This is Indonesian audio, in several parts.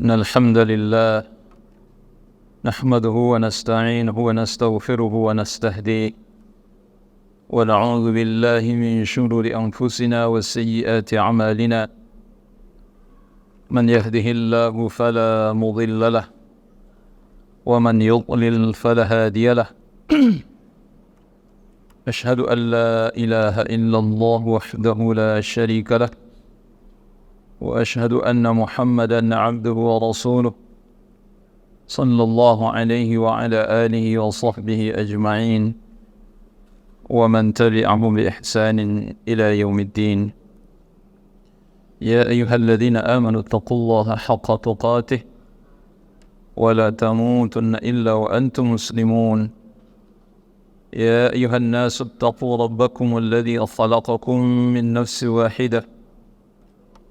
إن الحمد لله نحمده ونستعينه ونستغفره ونستهديه ونعوذ بالله من شرور أنفسنا وسيئات أعمالنا من يهده الله فلا مضل له ومن يضلل فلا هادي له أشهد أن لا إله إلا الله وحده لا شريك له وأشهد أن محمدا عبده ورسوله صلى الله عليه وعلى آله وصحبه أجمعين ومن تبعهم بإحسان إلى يوم الدين. يا أيها الذين آمنوا اتقوا الله حق تقاته ولا تموتن إلا وأنتم مسلمون. يا أيها الناس اتقوا ربكم الذي خلقكم من نفس واحدة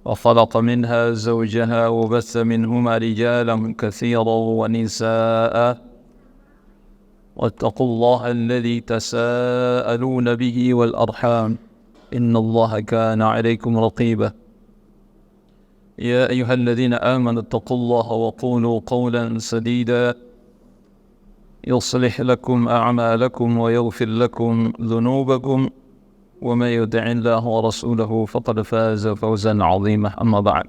وخلق منها زوجها وبث منهما رجالا كثيرا ونساء واتقوا الله الذي تساءلون به والأرحام إن الله كان عليكم رقيبا. يا أيها الذين آمنوا اتقوا الله وقولوا قولا سديدا يصلح لكم أعمالكم ويغفر لكم ذنوبكم ومن يطع الله ورسوله فقد فاز فوزا عظيما. أما بعد.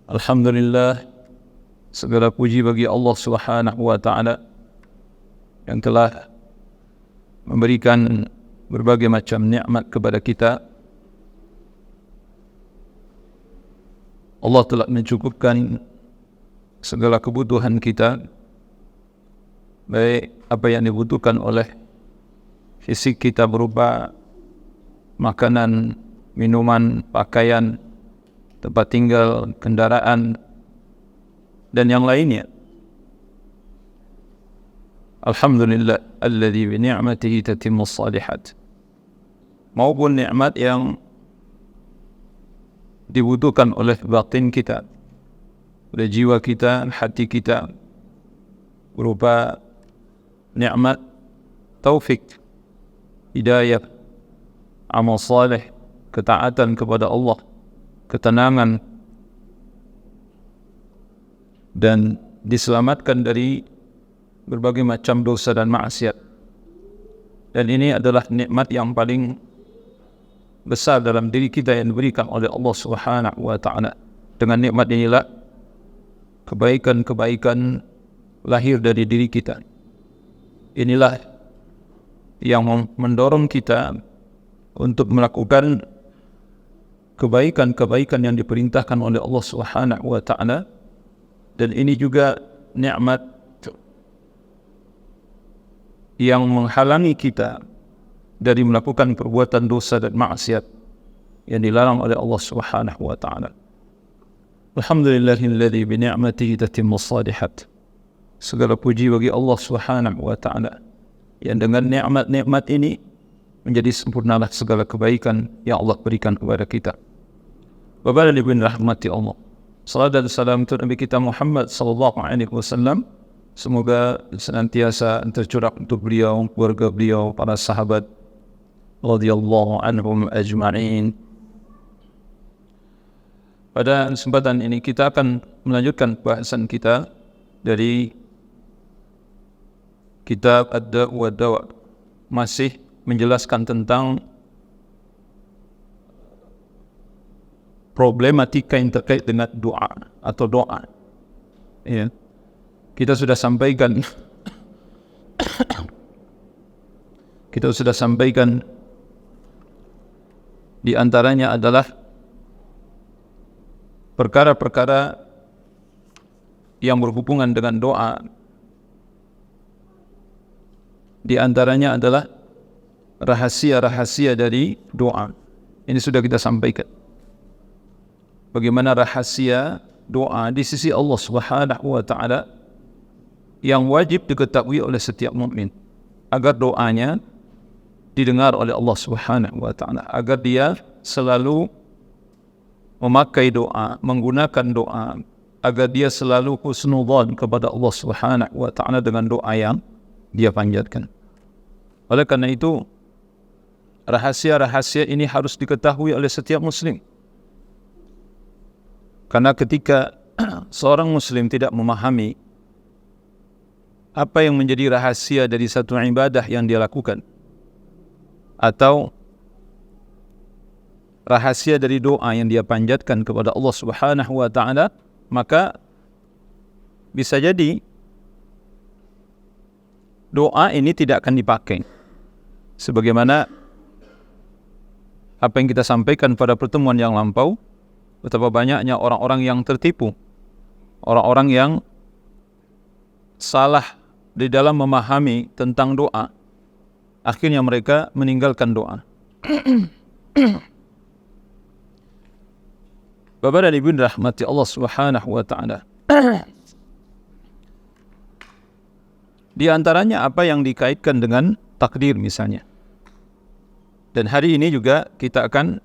Alhamdulillah, segala puji bagi Allah Subhanahu wa taala yang telah memberikan berbagai macam nikmat kepada kita. Allah telah mencukupkan segala kebutuhan kita, baik apa yang dibutuhkan oleh fisik kita berupa makanan, minuman, pakaian, tempat tinggal, kendaraan, dan yang lainnya. Alhamdulillah alladzi bi ni'matihi tatimmus shalihat. Maupun nikmat yang dibutuhkan oleh batin kita, oleh jiwa kita, hati kita, berupa nikmat taufik, hidayah, amal saleh, ketaatan kepada Allah, ketenangan, dan diselamatkan dari berbagai macam dosa dan maksiat. Dan ini adalah nikmat yang paling besar dalam diri kita yang diberikan oleh Allah Subhanahu wa taala. Dengan nikmat inilah kebaikan-kebaikan lahir dari diri kita. Inilah yang mendorong kita untuk melakukan kebaikan-kebaikan yang diperintahkan oleh Allah Subhanahu wa taala. Dan ini juga nikmat yang menghalangi kita dari melakukan perbuatan dosa dan maksiat yang dilarang oleh Allah Subhanahu wa taala. Alhamdulillahilladzi bi ni'matihi tatimmus shalihat. Segala puji bagi Allah Subhanahu wa taala yang dengan nikmat-nikmat ini menjadi sempurnalah segala kebaikan yang Allah berikan kepada kita. Bapak dan Ibu rahmati Allah, salat dan salam untuk Nabi kita Muhammad sallallahu alaihi wasallam. Semoga senantiasa tercurah untuk beliau, keluarga beliau, para sahabat radhiyallahu anhum ajma'in. Pada kesempatan ini kita akan melanjutkan bahasan kita dari kitab Ad-Da' wa Dawa, masih menjelaskan tentang problematika yang terkait dengan doa atau doa. Ya. Kita sudah sampaikan di antaranya adalah perkara-perkara yang berhubungan dengan doa. Di antaranya adalah rahasia-rahasia dari doa. Ini sudah kita sampaikan. Bagaimana rahasia doa di sisi Allah Subhanahu wa taala yang wajib diketahui oleh setiap mukmin agar doanya didengar oleh Allah Subhanahu wa taala, agar dia selalu memakai doa, menggunakan doa, agar dia selalu husnudzan kepada Allah Subhanahu wa taala dengan doa yang dia panjatkan. Oleh karena itu, rahasia-rahasia ini harus diketahui oleh setiap muslim. Karena ketika seorang muslim tidak memahami apa yang menjadi rahasia dari satu ibadah yang dia lakukan, atau rahasia dari doa yang dia panjatkan kepada Allah Subhanahu wa taala, maka bisa jadi doa ini tidak akan dipakai. Sebagaimana apa yang kita sampaikan pada pertemuan yang lampau, betapa banyaknya orang-orang yang tertipu, orang-orang yang salah di dalam memahami tentang doa, akhirnya mereka meninggalkan doa. Bapak dan Ibu rahmati Allah Subhanahu wa taala. Di antaranya apa yang dikaitkan dengan takdir misalnya. Dan hari ini juga kita akan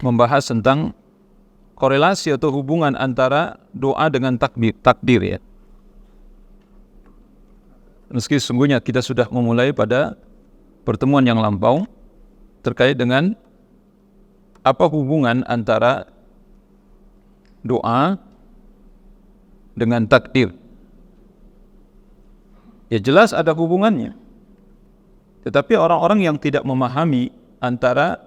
membahas tentang korelasi atau hubungan antara doa dengan takdir ya. Meski sesungguhnya kita sudah memulai pada pertemuan yang lampau terkait dengan apa hubungan antara doa dengan takdir. Ya jelas ada hubungannya. Tetapi orang-orang yang tidak memahami antara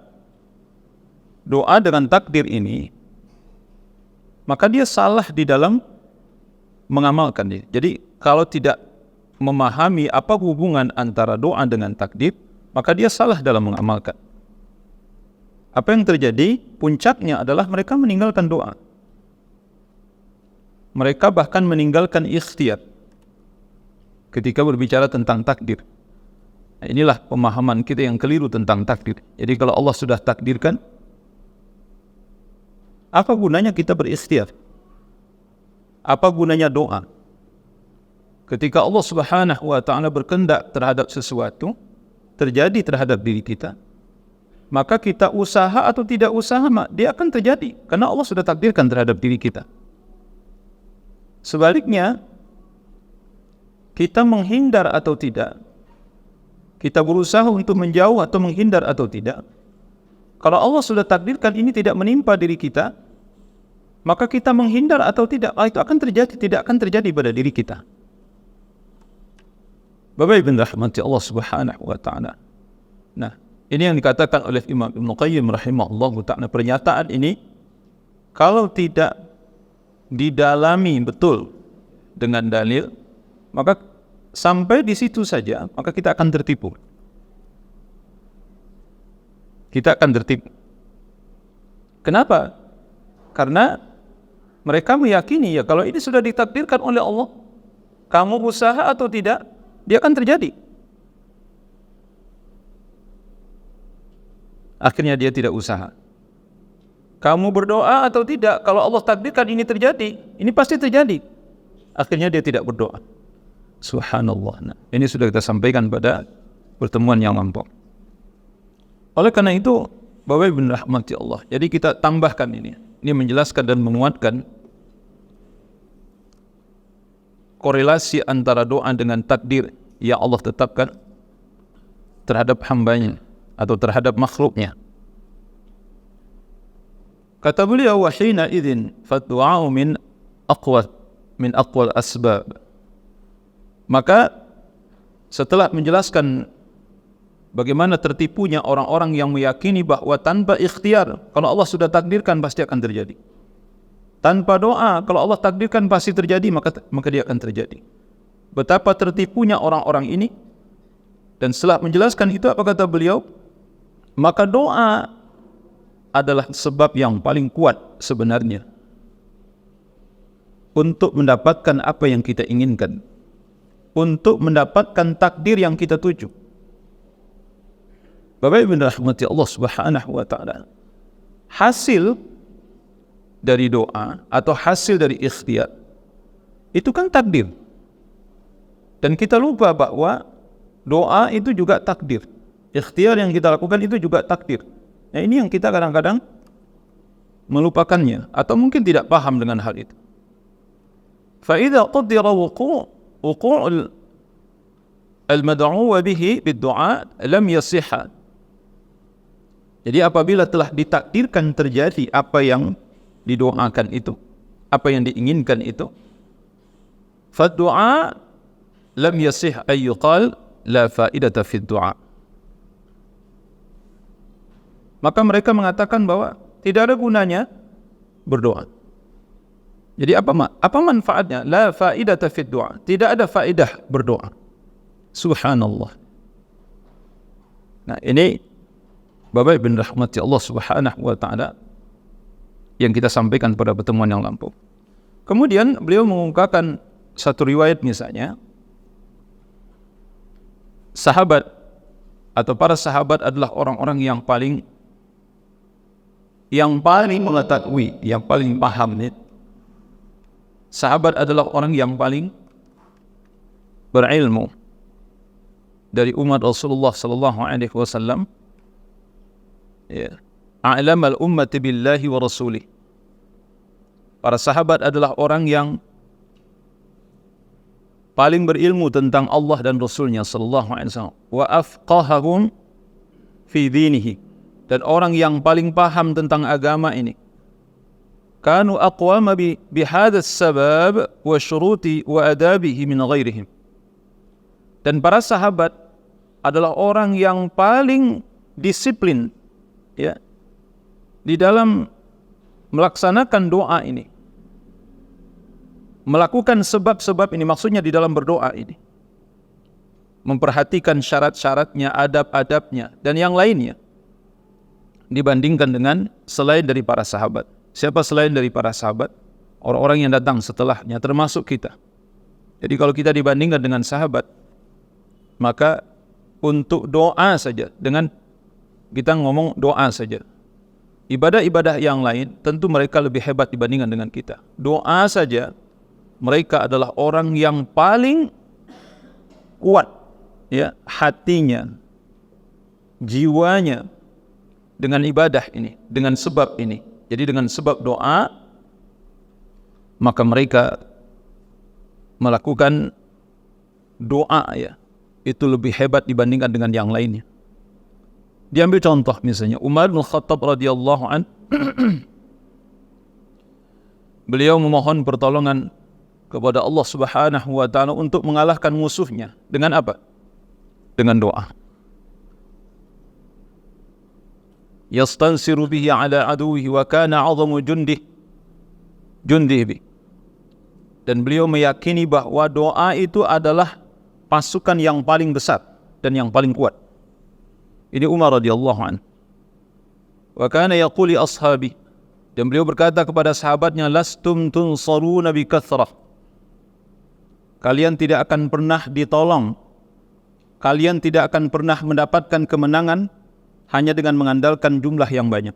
doa dengan takdir ini, maka dia salah di dalam mengamalkannya. Jadi kalau tidak memahami apa hubungan antara doa dengan takdir, maka dia salah dalam mengamalkan. Apa yang terjadi? Puncaknya adalah mereka meninggalkan doa. Mereka bahkan meninggalkan ikhtiar ketika berbicara tentang takdir. Nah, inilah pemahaman kita yang keliru tentang takdir. Jadi kalau Allah sudah takdirkan, apa gunanya kita berikhtiar? Apa gunanya doa? Ketika Allah Subhanahu wa taala berkehendak terhadap sesuatu terjadi terhadap diri kita, maka kita usaha atau tidak usaha, dia akan terjadi karena Allah sudah takdirkan terhadap diri kita. Sebaliknya, kita menghindar atau tidak, kita berusaha untuk menjauh atau menghindar atau tidak, kalau Allah sudah takdirkan ini tidak menimpa diri kita, maka kita menghindar atau tidak, itu akan terjadi, tidak akan terjadi pada diri kita. Bapak Ibu rahmati Allah Subhanahu wa taala. Nah, ini yang dikatakan oleh Imam Ibnu Qayyim rahimahullahu taala. Pernyataan ini kalau tidak didalami betul dengan dalil, maka sampai di situ saja, maka kita akan tertipu. Kita akan tertipu. Kenapa? Karena mereka meyakini ya kalau ini sudah ditakdirkan oleh Allah, kamu usaha atau tidak, dia akan terjadi. Akhirnya dia tidak usaha. Kamu berdoa atau tidak, kalau Allah takdirkan ini terjadi, ini pasti terjadi. Akhirnya dia tidak berdoa. Subhanallah. Nah, ini sudah kita sampaikan pada pertemuan yang lampau. Oleh karena itu, Bapak Ibu rahmati Allah. Jadi kita tambahkan ini. Ini menjelaskan dan menguatkan korelasi antara doa dengan takdir yang Allah tetapkan terhadap hambanya atau terhadap makhluknya. Kata beliau, wa hina idzin fad-du'a'u min aqwal asbab. Maka setelah menjelaskan bagaimana tertipunya orang-orang yang meyakini bahwa tanpa ikhtiar, kalau Allah sudah takdirkan pasti akan terjadi. Tanpa doa, kalau Allah takdirkan pasti terjadi, maka dia akan terjadi. Betapa tertipunya orang-orang ini. Dan setelah menjelaskan itu, apa kata beliau? Maka doa adalah sebab yang paling kuat sebenarnya untuk mendapatkan apa yang kita inginkan, untuk mendapatkan takdir yang kita tuju. Bapak Ibu rahmati Allah Subhanahu wa taala. Hasil dari doa atau hasil dari ikhtiar itu kan takdir. Dan kita lupa bahwa doa itu juga takdir. Ikhtiar yang kita lakukan itu juga takdir. Nah, ini yang kita kadang-kadang melupakannya atau mungkin tidak paham dengan hal itu. Fa idza qaddara wuqu' al-mad'u bihi bid-du'a lam yasihha. Jadi apabila telah ditakdirkan terjadi apa yang didoakan itu, apa yang diinginkan itu, fad-du'a lam yasih ay yuqal la faidata fid du'a. Maka mereka mengatakan bahwa tidak ada gunanya berdoa. Jadi apa manfaatnya? La faidata fid du'a. Tidak ada faedah berdoa. Subhanallah. Nah, ini Bapak Ibu rahmati Allah Subhanahu wa taala yang kita sampaikan pada pertemuan yang lampau. Kemudian beliau mengungkapkan satu riwayat misalnya, sahabat atau para sahabat adalah orang-orang yang paling mengetahui, yang paling paham. Sahabat adalah orang yang paling berilmu dari umat Rasulullah sallallahu alaihi wasallam. Ya. A'lamal ummati billahi wa rasulih. Para sahabat adalah orang yang paling berilmu tentang Allah dan Rasulnya sallallahu alaihi wasallam. Wa afqahahum fi dinihi. Dan orang yang paling paham tentang agama ini. Kanu aqwama bihadha as-sabab wa syuruti wa adabihi min ghairihim. Dan para sahabat adalah orang yang paling disiplin, ya, di dalam melaksanakan doa ini, melakukan sebab-sebab ini, maksudnya di dalam berdoa ini, memperhatikan syarat-syaratnya, adab-adabnya, dan yang lainnya, dibandingkan dengan selain dari para sahabat. Siapa selain dari para sahabat? Orang-orang yang datang setelahnya, termasuk kita. Jadi kalau kita dibandingkan dengan sahabat, maka untuk doa saja, dengan kita ngomong doa saja, ibadah-ibadah yang lain tentu mereka lebih hebat dibandingkan dengan kita. Doa saja mereka adalah orang yang paling kuat, ya, hatinya, jiwanya dengan ibadah ini, dengan sebab ini. Jadi dengan sebab doa, maka mereka melakukan doa, ya, itu lebih hebat dibandingkan dengan yang lainnya. Diambil contoh misalnya Umar bin Khattab radhiyallahu an, beliau memohon pertolongan kepada Allah Subhanahu wa taala untuk mengalahkan musuhnya dengan apa? Dengan doa. Yastansiru bihi ala aduwihi wa kana 'azamu jundihi bi. Dan beliau meyakini bahwa doa itu adalah pasukan yang paling besar dan yang paling kuat. Ini Umar radhiyallahu anhu. Wa kana yaqulu li ashabi, dan beliau berkata kepada sahabatnya, lastum tunsaruna bi kathrah. Kalian tidak akan pernah ditolong, kalian tidak akan pernah mendapatkan kemenangan hanya dengan mengandalkan jumlah yang banyak.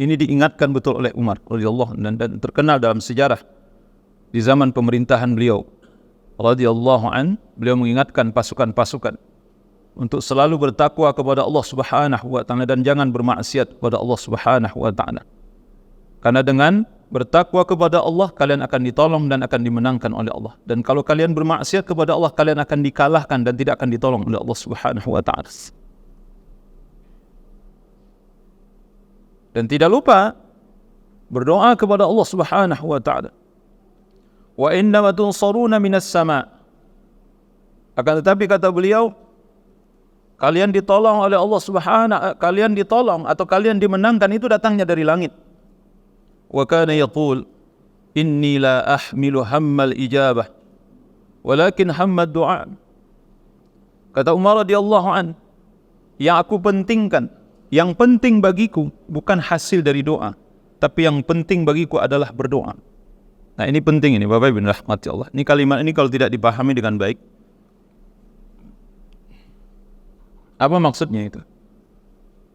Ini diingatkan betul oleh Umar radhiyallahu anhu, dan terkenal dalam sejarah di zaman pemerintahan beliau radhiyallahu anhu. Beliau mengingatkan pasukan-pasukan untuk selalu bertakwa kepada Allah Subhanahu wa taala dan jangan bermaksiat kepada Allah Subhanahu wa taala. Karena dengan bertakwa kepada Allah kalian akan ditolong dan akan dimenangkan oleh Allah. Dan kalau kalian bermaksiat kepada Allah, kalian akan dikalahkan dan tidak akan ditolong oleh Allah Subhanahu wa taala. Dan tidak lupa berdoa kepada Allah Subhanahu wa taala. Wa innama tunsaruna minas sama'. Akan tetapi kata beliau, kalian ditolong oleh Allah Subhanahu, kalian ditolong atau kalian dimenangkan itu datangnya dari langit. Wa kana yaqul inni la ahmilu hammal ijabah walakin hammad du'a. Kata Umar radhiyallahu an, yang aku pentingkan, yang penting bagiku bukan hasil dari doa, tapi yang penting bagiku adalah berdoa. Nah, ini penting ini Bapak Ibu rahmati Allah. Ini kalimat ini kalau tidak dipahami dengan baik, apa maksudnya itu?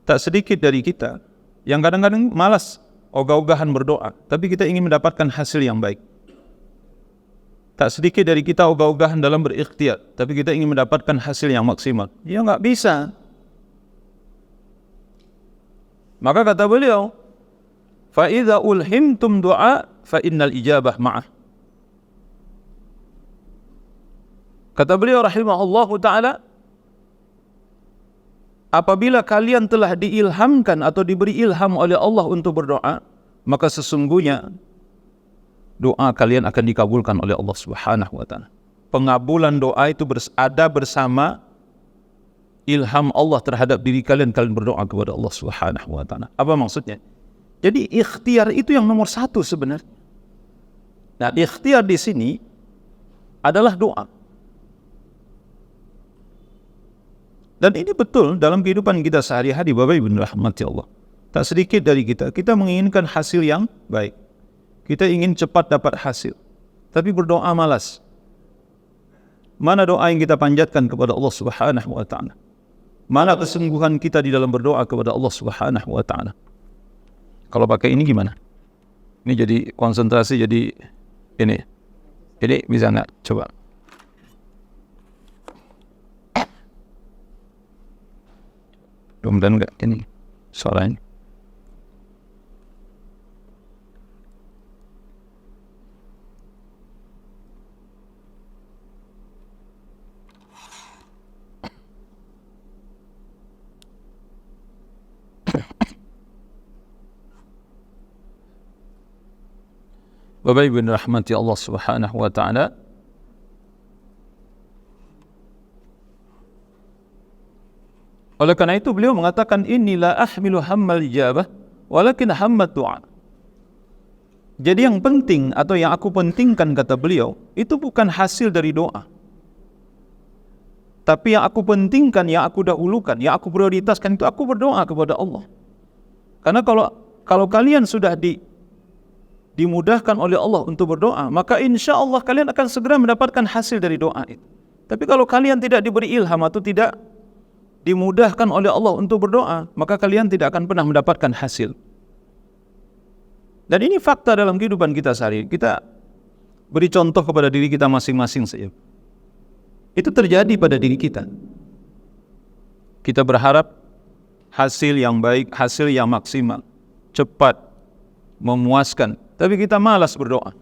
Tak sedikit dari kita yang kadang-kadang malas ogah-ogahan berdoa, tapi kita ingin mendapatkan hasil yang baik. Tak sedikit dari kita ogah-ogahan dalam berikhtiar, tapi kita ingin mendapatkan hasil yang maksimal. Ya nggak bisa. Maka kata beliau, fa idza ulhimtum du'a fa innal ijabah ma'ah. Kata beliau rahimahullahu taala, apabila kalian telah diilhamkan atau diberi ilham oleh Allah untuk berdoa, maka sesungguhnya doa kalian akan dikabulkan oleh Allah Subhanahu wa taala. Pengabulan doa itu ada bersama ilham Allah terhadap diri kalian berdoa kepada Allah Subhanahu wa taala. Apa maksudnya? Jadi ikhtiar itu yang nomor satu sebenarnya. Nah, ikhtiar di sini adalah doa. Dan ini betul dalam kehidupan kita sehari-hari, Bapak Ibu rahmati Allah. Tak sedikit dari kita menginginkan hasil yang baik. Kita ingin cepat dapat hasil, tapi berdoa malas. Mana doa yang kita panjatkan kepada Allah Subhanahu wa taala? Mana kesungguhan kita di dalam berdoa kepada Allah Subhanahu wa taala? Kalau pakai ini gimana? Ini jadi konsentrasi, jadi ini bisa nggak? Coba. Mudah-mudahan nggak ini suaranya. Bapak Ibu rahmati Allah Subhanahu wa taala. Oleh karena itu beliau mengatakan inilah ahmilu hammal ijabah walakin hammat du'a. Jadi yang penting atau yang aku pentingkan, kata beliau, itu bukan hasil dari doa. Tapi yang aku pentingkan, yang aku dahulukan, yang aku prioritaskan itu aku berdoa kepada Allah. Karena kalau kalian sudah dimudahkan oleh Allah untuk berdoa, maka insya Allah kalian akan segera mendapatkan hasil dari doa itu. Tapi kalau kalian tidak diberi ilham atau tidak dimudahkan oleh Allah untuk berdoa, maka kalian tidak akan pernah mendapatkan hasil. Dan ini fakta dalam kehidupan kita sehari. Kita beri contoh kepada diri kita masing-masing saja. Itu terjadi pada diri kita. Kita berharap hasil yang baik, hasil yang maksimal, cepat, memuaskan, tapi kita malas berdoa.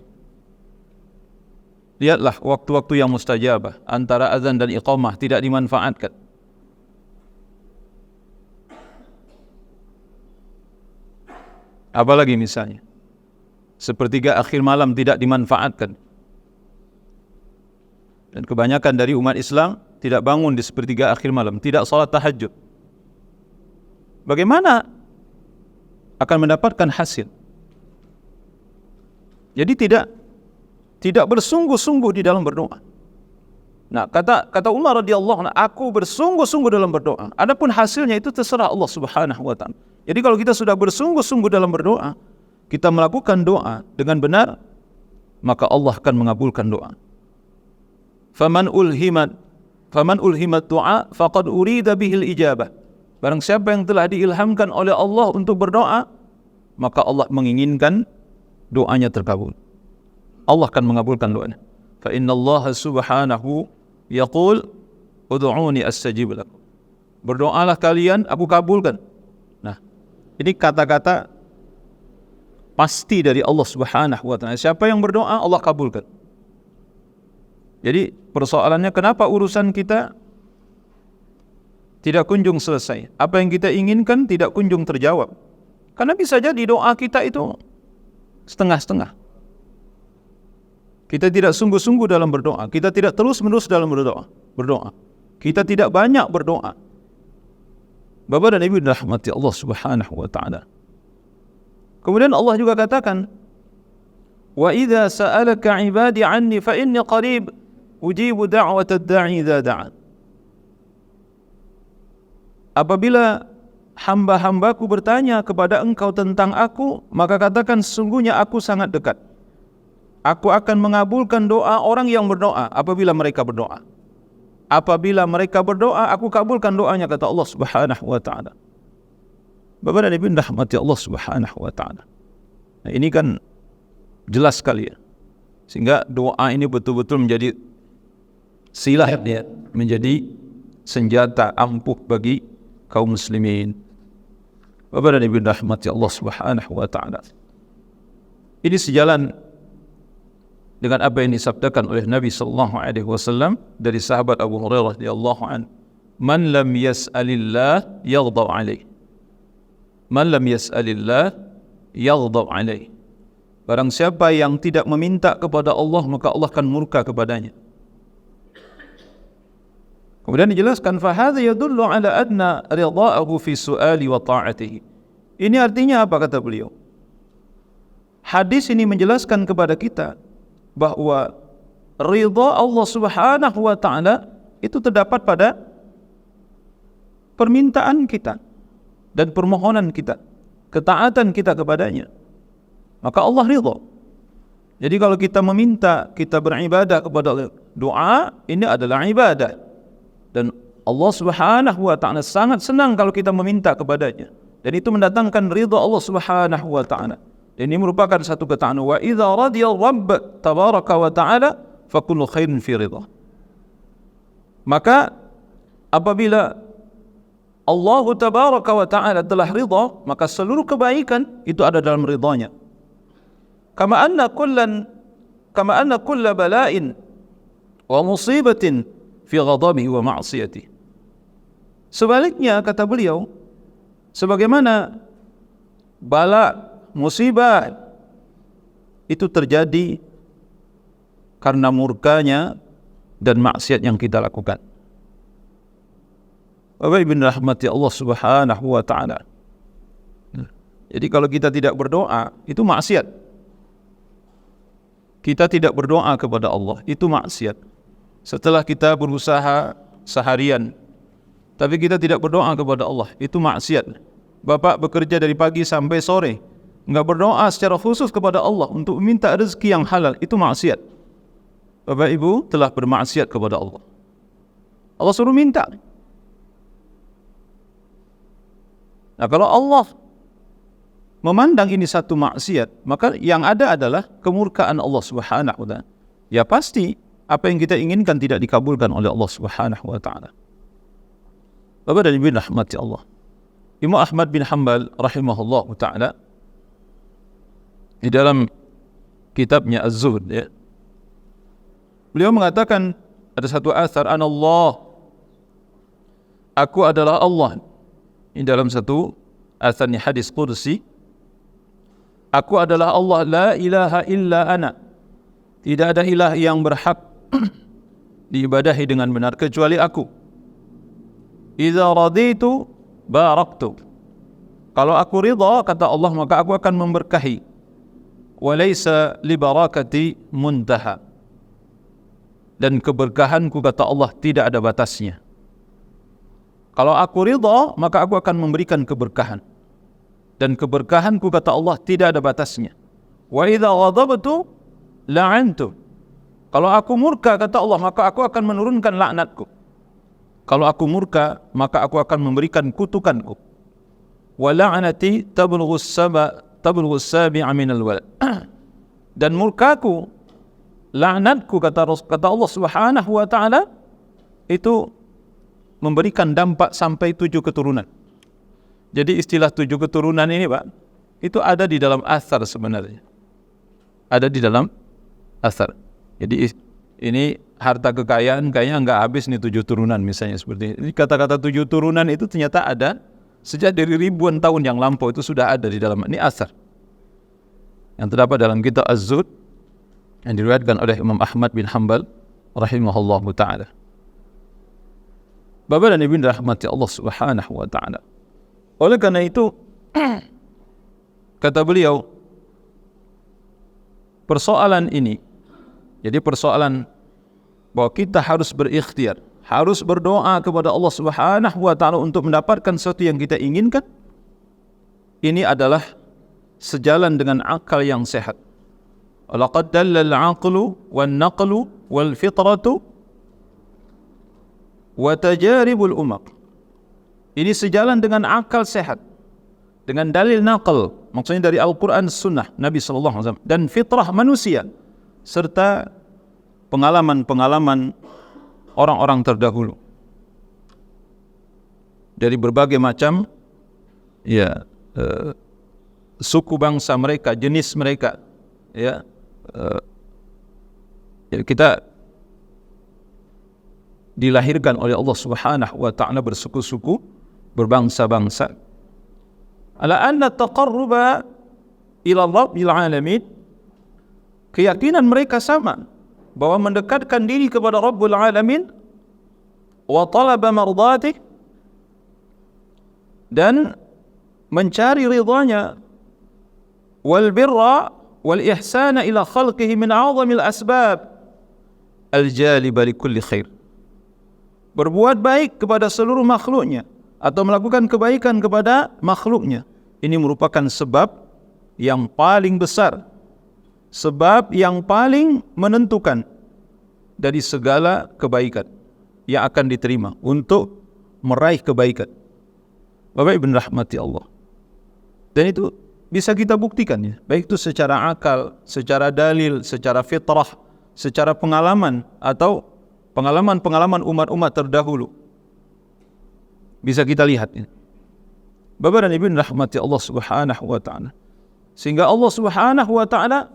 Lihatlah waktu-waktu yang mustajabah antara azan dan iqamah tidak dimanfaatkan. Apalagi misalnya sepertiga akhir malam tidak dimanfaatkan. Dan kebanyakan dari umat Islam tidak bangun di sepertiga akhir malam, tidak salat tahajud. Bagaimana akan mendapatkan hasil? Jadi tidak bersungguh-sungguh di dalam berdoa. Nah, kata Umar radhiyallahu anhu, aku bersungguh-sungguh dalam berdoa. Adapun hasilnya itu terserah Allah Subhanahu wa taala. Jadi kalau kita sudah bersungguh-sungguh dalam berdoa, kita melakukan doa dengan benar, maka Allah akan mengabulkan doa. Faman ulhimat du'a faqad urida bihil ijabah. Barang siapa yang telah diilhamkan oleh Allah untuk berdoa, maka Allah menginginkan doanya terkabul. Allah akan mengabulkan doanya. Fa innallaha subhanahu yaqul ud'uni astajib lakum. Berdoalah kalian, aku kabulkan. Nah, ini kata-kata pasti dari Allah Subhanahu wa taala. Siapa yang berdoa, Allah kabulkan. Jadi persoalannya kenapa urusan kita tidak kunjung selesai? Apa yang kita inginkan tidak kunjung terjawab. Karena bisa jadi doa kita itu setengah-setengah. Kita tidak sungguh-sungguh dalam berdoa. Kita tidak terus-menerus dalam berdoa. Kita tidak banyak berdoa. Bapak dan Ibu rahmati Allah Subhanahu wa taala. Kemudian Allah juga katakan, "Wa idza sa'alaka 'ibadi 'anni fa inni qarib ujibu da'watad da'i idza da'an." Apabila hamba-hambaku bertanya kepada engkau tentang aku, maka katakan sesungguhnya aku sangat dekat. Aku akan mengabulkan doa orang yang berdoa apabila mereka berdoa. Apabila mereka berdoa, aku kabulkan doanya, kata Allah Subhanahu wa taala. Bapak dan Ibu rahmati Allah Subhanahu wa taala. Nah, ini kan jelas sekali ya. Sehingga doa ini betul-betul menjadi silah dia, menjadi senjata ampuh bagi kaum muslimin. Bapak dan Ibu rahmati Allah Subhanahu wa taala. Ini sejalan dengan apa yang disabdakan oleh Nabi sallallahu alaihi wasallam dari sahabat Abu Hurairah radhiyallahu anhu, "Man lam yas'alillah yaghdab alaih." Man lam yas'alillah yaghdab alaih. Barang siapa yang tidak meminta kepada Allah, maka Allah akan murka kepadanya. Kemudian dijelaskan, fahadha yadullu ala adna ridha'ahu fi su'ali wa ta'atihi. Ini artinya apa, kata beliau? Hadis ini menjelaskan kepada kita bahwa ridha Allah Subhanahu wa taala itu terdapat pada permintaan kita dan permohonan kita, ketaatan kita kepadanya. Maka Allah ridha. Jadi kalau kita meminta, kita beribadah kepada Allah, doa ini adalah ibadah. Dan Allah Subhanahu wa taala sangat senang kalau kita meminta kepadanya. Dan itu mendatangkan ridha Allah Subhanahu wa taala. Dan ini merupakan satu ketaan, wa idza radiya Rabb tabaraka wa taala fa kullu khairin fi ridha. Maka apabila Allah tabaraka wa taala telah ridha, maka seluruh kebaikan itu ada dalam ridhanya. Kama anna kulla bala'in wa musibatin fi ghadabihi wa ma'siyatihi. Sebaliknya, kata beliau, sebagaimana bala, musibah itu terjadi karena murkanya dan maksiat yang kita lakukan. Bapak Ibu rahmati Allah Subhanahu wa taala. Jadi kalau kita tidak berdoa, itu maksiat. Kita tidak berdoa kepada Allah, itu maksiat. Setelah kita berusaha seharian, tapi kita tidak berdoa kepada Allah, itu maksiat. Bapak bekerja dari pagi sampai sore, enggak berdoa secara khusus kepada Allah untuk meminta rezeki yang halal, itu maksiat. Bapak Ibu telah bermaksiat kepada Allah. Allah suruh minta. Nah, kalau Allah memandang ini satu maksiat, maka yang ada adalah kemurkaan Allah Subhanahu wa taala. Ya pasti apa yang kita inginkan tidak dikabulkan oleh Allah Subhanahu wa taala. Bapak dan Ibu rahmati Allah. Imam Ahmad bin Hanbal rahimahullah taala di dalam kitabnya Az-Zuhd, ya, beliau mengatakan ada satu asar, anallah, aku adalah Allah. Ini dalam satu asarnya hadis qudsi, aku adalah Allah, la ilaha illa ana, tidak ada ilah yang berhak diibadahi dengan benar kecuali aku. Idza raditu baraktu, kalau aku ridha, kata Allah, maka aku akan memberkahi. Walaysa li barakati muntaha, dan keberkahanku, kata Allah, tidak ada batasnya. Kalau aku ridha, maka aku akan memberikan keberkahan, dan keberkahanku, kata Allah, tidak ada batasnya. Wa idza ghadabtu la'antu, kalau aku murka, kata Allah, maka aku akan menurunkan laknatku. Kalau aku murka, maka aku akan memberikan kutukanku. Wa la'nati tablughu as-sabi'a min al-walad, dan murkaku, laknatku, kata Allah Subhanahu wa taala, itu memberikan dampak sampai 7 keturunan. Jadi istilah 7 keturunan ini, Pak, itu ada di dalam asar sebenarnya. Ada di dalam asar. Jadi ini harta kekayaan kayaknya enggak habis nih 7 turunan misalnya seperti ini. Kata-kata 7 turunan itu ternyata ada sejak dari ribuan tahun yang lampau, itu sudah ada di dalam ini asar. Yang terdapat dalam kitab Az-Zuhd yang diriwayatkan oleh Imam Ahmad bin Hanbal rahimahullahu taala. Bapak dan Ibu rahmati Allah Subhanahu wa taala. Oleh karena itu kata beliau, persoalan ini, jadi persoalan bahwa kita harus berikhtiar, harus berdoa kepada Allah Subhanahu wa taala untuk mendapatkan sesuatu yang kita inginkan. Ini adalah sejalan dengan akal yang sehat. Laqad dalla al-aqlu wan-naqlu wal-fitratu wa tajaribul umam. Ini sejalan dengan akal sehat, dengan dalil naql, maksudnya dari Al-Quran, Sunnah Nabi SAW, dan fitrah manusia, serta pengalaman-pengalaman orang-orang terdahulu dari berbagai macam suku bangsa mereka, jenis mereka, kita dilahirkan oleh Allah Subhanahu wa taala bersuku-suku, berbangsa-bangsa. Ala anna taqarruba ila Rabbil alamin, keyakinan mereka sama bahwa mendekatkan diri kepada Rabbul alamin wa talaba mardatih, dan mencari ridhanya, wal birra wal ihsana ila khalqihi min a'zamil asbab al jaliba li kulli khair. Berbuat baik kepada seluruh makhluknya atau melakukan kebaikan kepada makhluknya, ini merupakan sebab yang paling besar, sebab yang paling menentukan dari segala kebaikan yang akan diterima untuk meraih kebaikan. Bapak Ibu rahmati Allah. Dan itu bisa kita buktikan ya, baik itu secara akal, secara dalil, secara fitrah, secara pengalaman atau pengalaman-pengalaman umat-umat terdahulu. Bisa kita lihat ini. Bapak dan Ibu rahmati Allah Subhanahu wa taala. Sehingga Allah Subhanahu wa taala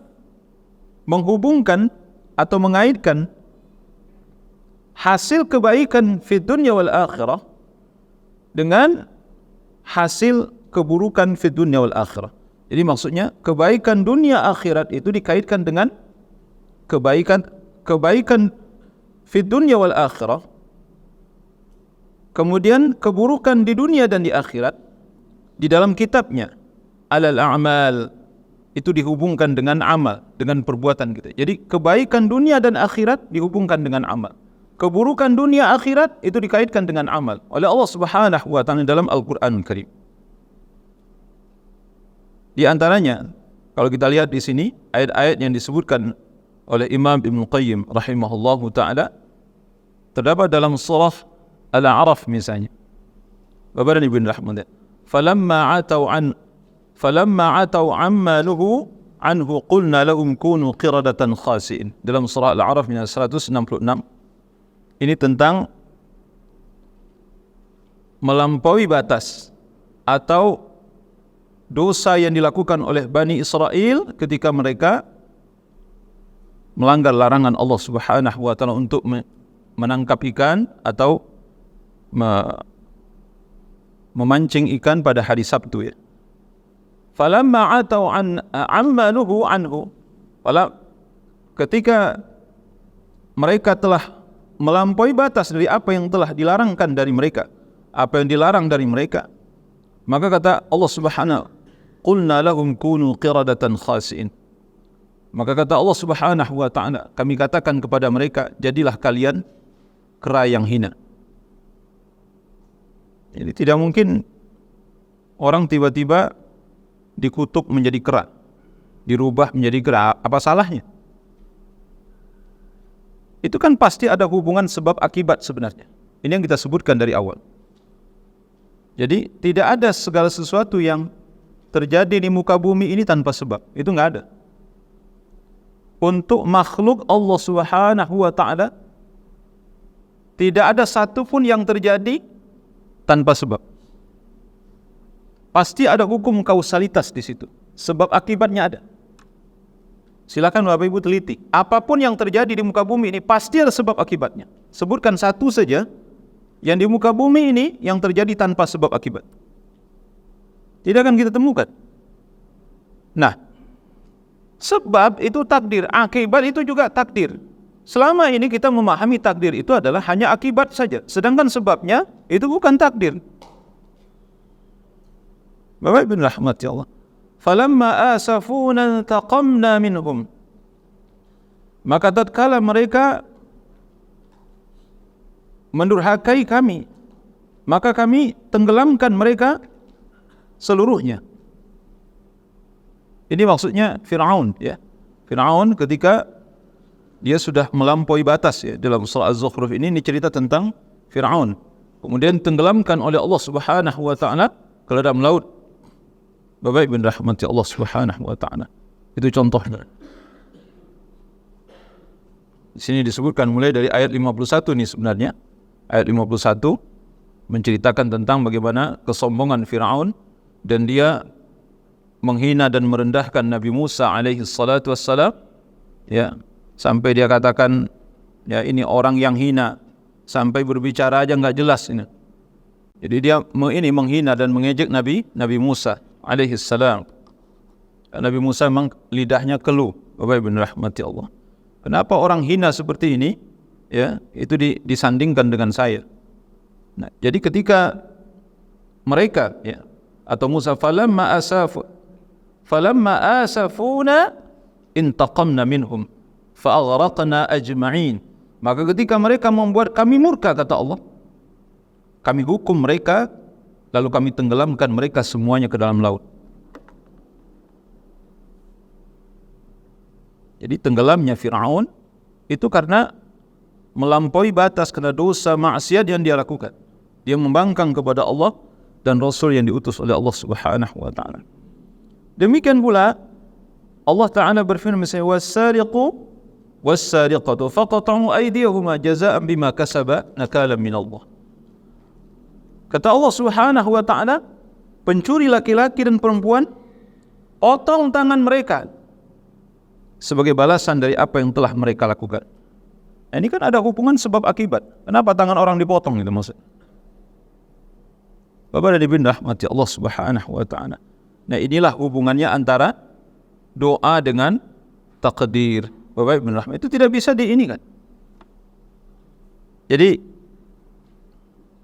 menghubungkan atau mengaitkan hasil kebaikan fi dunya wal akhirah dengan hasil keburukan fi dunya wal akhirah. Jadi maksudnya kebaikan dunia akhirat itu dikaitkan dengan kebaikan fi dunya wal akhirah. Kemudian keburukan di dunia dan di akhirat di dalam kitabnya Alal A'mal itu dihubungkan dengan amal, dengan perbuatan kita. Jadi kebaikan dunia dan akhirat dihubungkan dengan amal. Keburukan dunia akhirat itu dikaitkan dengan amal oleh Allah Subhanahu wa taala dalam Al-Qur'an Karim. Di antaranya kalau kita lihat di sini ayat-ayat yang disebutkan oleh Imam Ibn Qayyim rahimahullahu ta'ala, terdapat dalam surah Al-A'raf misalnya. Bapak dan Ibu rahmatullah, falamma atau amma nuhu anhu qulna lahum kunu qiradatan khasi'in. Dalam surah Al-A'raf 166. Ini tentang melampaui batas atau dosa yang dilakukan oleh Bani Israel ketika mereka melanggar larangan Allah Subhanahu wa taala untuk menangkap ikan atau memancing ikan pada hari Sabtu ya. Falamma atau amma nuhu anhu, ketika mereka telah melampaui batas dari apa yang telah dilarangkan dari mereka, apa yang dilarang dari mereka, maka kata Allah Subhanahu, qulna lahum kunu qiradatan khasi'in. Maka kata Allah Subhanahu wa ta'ala, kami katakan kepada mereka, jadilah kalian kera yang hina. Jadi tidak mungkin orang tiba-tiba dikutuk menjadi kera, dirubah menjadi kera. Apa salahnya? Itu kan pasti ada hubungan sebab akibat sebenarnya. Ini yang kita sebutkan dari awal. Jadi tidak ada segala sesuatu yang terjadi di muka bumi ini tanpa sebab. Itu enggak ada. Untuk makhluk Allah Subhanahu wa ta'ala tidak ada satu pun yang terjadi tanpa sebab. Pasti ada hukum kausalitas di situ. Sebab akibatnya ada. Silakan Bapak Ibu teliti. Apapun yang terjadi di muka bumi ini pasti ada sebab akibatnya. Sebutkan satu saja yang di muka bumi ini yang terjadi tanpa sebab akibat. Tidak akan kita temukan. Nah, sebab itu takdir, akibat itu juga takdir. Selama ini kita memahami takdir itu adalah hanya akibat saja, sedangkan sebabnya itu bukan takdir. Bapak Ibu rahmati Allah. Falamma asafuna taqamna minhum. Maka tatkala mereka mendurhakai kami, maka kami tenggelamkan mereka seluruhnya. Ini maksudnya Fir'aun ya. Fir'aun ketika dia sudah melampaui batas ya, dalam surah Az-Zukhruf ini cerita tentang Fir'aun. Kemudian tenggelamkan oleh Allah Subhanahu wa taala ke dalam laut. Bapak Ibu rahmati Allah Subhanahu wa taala. Itu contohnya. Di sini disebutkan mulai dari ayat 51 nih sebenarnya. Ayat 51 menceritakan tentang bagaimana kesombongan Fir'aun dan dia menghina dan merendahkan Nabi Musa alaihi salatu wassalam ya, sampai dia katakan ya ini orang yang hina, sampai berbicara aja enggak jelas ini. Jadi dia menghina dan mengejek Nabi Musa alaihi salam. Nabi Musa memang lidahnya keluh. Bapak Ibu rahmati Allah. Kenapa orang hina seperti ini? Ya, itu disandingkan dengan saya. Nah, jadi ketika mereka, ya, atau Musa, falamma asafuna intaqamna minhum fa'aghraqna ajma'in. Maka ketika mereka membuat kami murka, kata Allah, kami hukum mereka, lalu kami tenggelamkan mereka semuanya ke dalam laut. Jadi tenggelamnya Fir'aun itu karena melampaui batas, karena dosa maksiat yang dia lakukan. Dia membangkang kepada Allah dan Rasul yang diutus oleh Allah Subhanahu wa ta'ala. Demikian pula Allah Ta'ala berfirman, was-sariqu was-sariqatu faqata'u aydiyahuma jazaa'an bima kasaba nakalan min Allah. Kata Allah Subhanahu wa ta'ala, pencuri laki-laki dan perempuan, potong tangan mereka sebagai balasan dari apa yang telah mereka lakukan. Ini kan ada hubungan sebab akibat. Kenapa tangan orang dipotong itu maksud? Bapak dan Ibu rahmati Allah Subhanahu wa ta'ala. Nah, inilah hubungannya antara doa dengan takdir. Bapak Ibu rahmati, itu tidak bisa diinikan. Jadi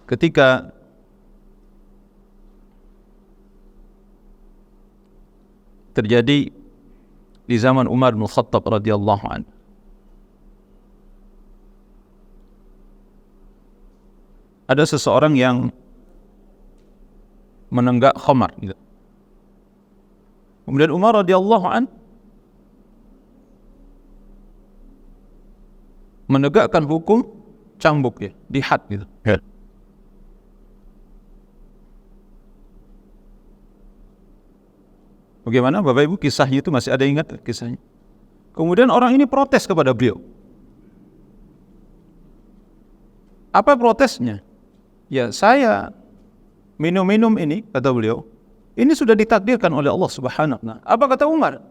ketika terjadi di zaman Umar bin Khattab radhiyallahu anhu, ada seseorang yang menenggak khamar gitu. Kemudian Umar radhiyallahu anhu menegakkan hukum cambuk, ya, dihad gitu. Ya. Bagaimana Bapak Ibu kisahnya itu, masih ada ingat kisahnya? Kemudian orang ini protes kepada beliau. Apa protesnya? Ya, saya minum-minum ini, kata beliau, ini sudah ditakdirkan oleh Allah Subhanahu wa ta'ala. Apa kata Umar?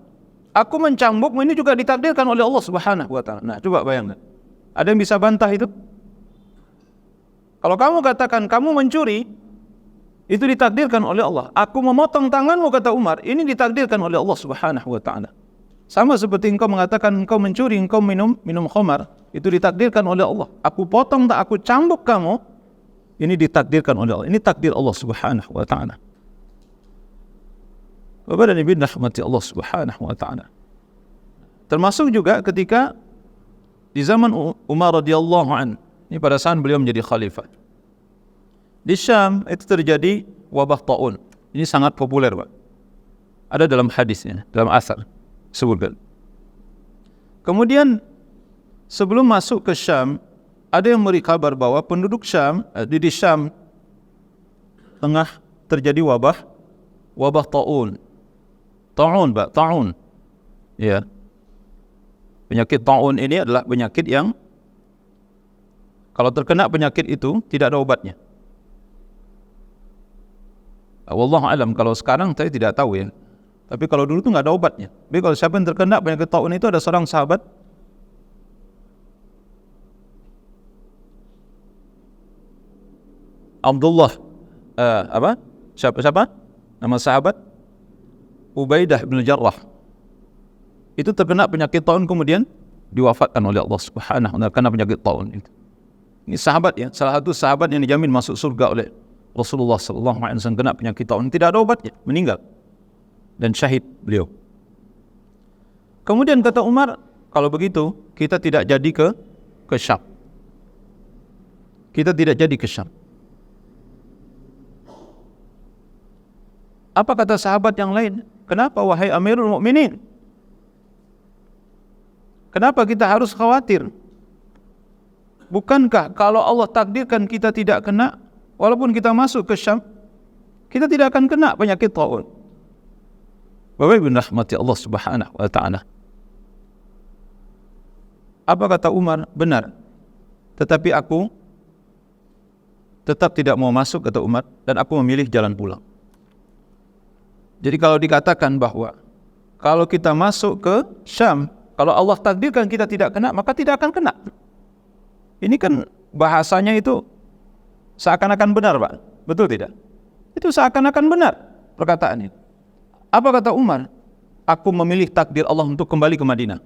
Aku mencambuk, ini juga ditakdirkan oleh Allah Subhanahu wa ta'ala. Nah, coba bayangkan. Ada yang bisa bantah itu? Kalau kamu katakan kamu mencuri, itu ditakdirkan oleh Allah. Aku memotong tanganmu, kata Umar, ini ditakdirkan oleh Allah Subhanahu wa ta'ala. Sama seperti engkau mengatakan engkau mencuri, engkau minum khamar, itu ditakdirkan oleh Allah. Aku potong, tak aku cambuk kamu, ini ditakdirkan oleh Allah. Ini takdir Allah Subhanahu wa ta'ala. Bapak dan Ibu rahmati Allah Subhanahu wa ta'ala. Termasuk juga ketika di zaman Umar radhiyallahu an, ini pada saat beliau menjadi khalifah, di Syam itu terjadi wabah taun. Ini sangat populer, Pak. Ada dalam hadisnya, dalam asar sebutkan. Kemudian sebelum masuk ke Syam, ada yang memberi kabar bahwa penduduk Syam, di Syam tengah terjadi wabah taun. Taun, Pak, taun. Ya. Penyakit taun ini adalah penyakit yang kalau terkena penyakit itu tidak ada obatnya. Wallahu alam, kalau sekarang saya tidak tahu ya. Tapi kalau dulu itu nggak ada obatnya. Tapi kalau siapa yang terkena penyakit taun itu, ada seorang sahabat Abdullah siapa? Nama sahabat Ubaidah bin Jarrah. Itu terkena penyakit taun kemudian diwafatkan oleh Allah Subhanahu wa ta'ala karena penyakit taun itu. Ini sahabat ya, salah satu sahabat yang dijamin masuk surga oleh Rasulullah sallallahu alaihi wasallam, kena penyakit taun, tidak ada obatnya, meninggal dan syahid beliau. Kemudian kata Umar, kalau begitu kita tidak jadi ke Syam. Kita tidak jadi ke Syam. Apa kata sahabat yang lain? Kenapa wahai Amirul Mukminin? Kenapa kita harus khawatir? Bukankah kalau Allah takdirkan kita tidak kena, walaupun kita masuk ke Syam, kita tidak akan kena penyakit taun? Bapak Ibu rahmati Allah Subhanahu wa ta'ala. Apa kata Umar? Benar. Tetapi aku tetap tidak mau masuk, kata Umar, dan aku memilih jalan pulang. Jadi kalau dikatakan bahwa kalau kita masuk ke Syam, kalau Allah takdirkan kita tidak kena, maka tidak akan kena. Ini kan bahasanya itu seakan-akan benar, Pak. Betul tidak? Itu seakan-akan benar perkataan ini. Apa kata Umar? aku memilih takdir Allah untuk kembali ke Madinah.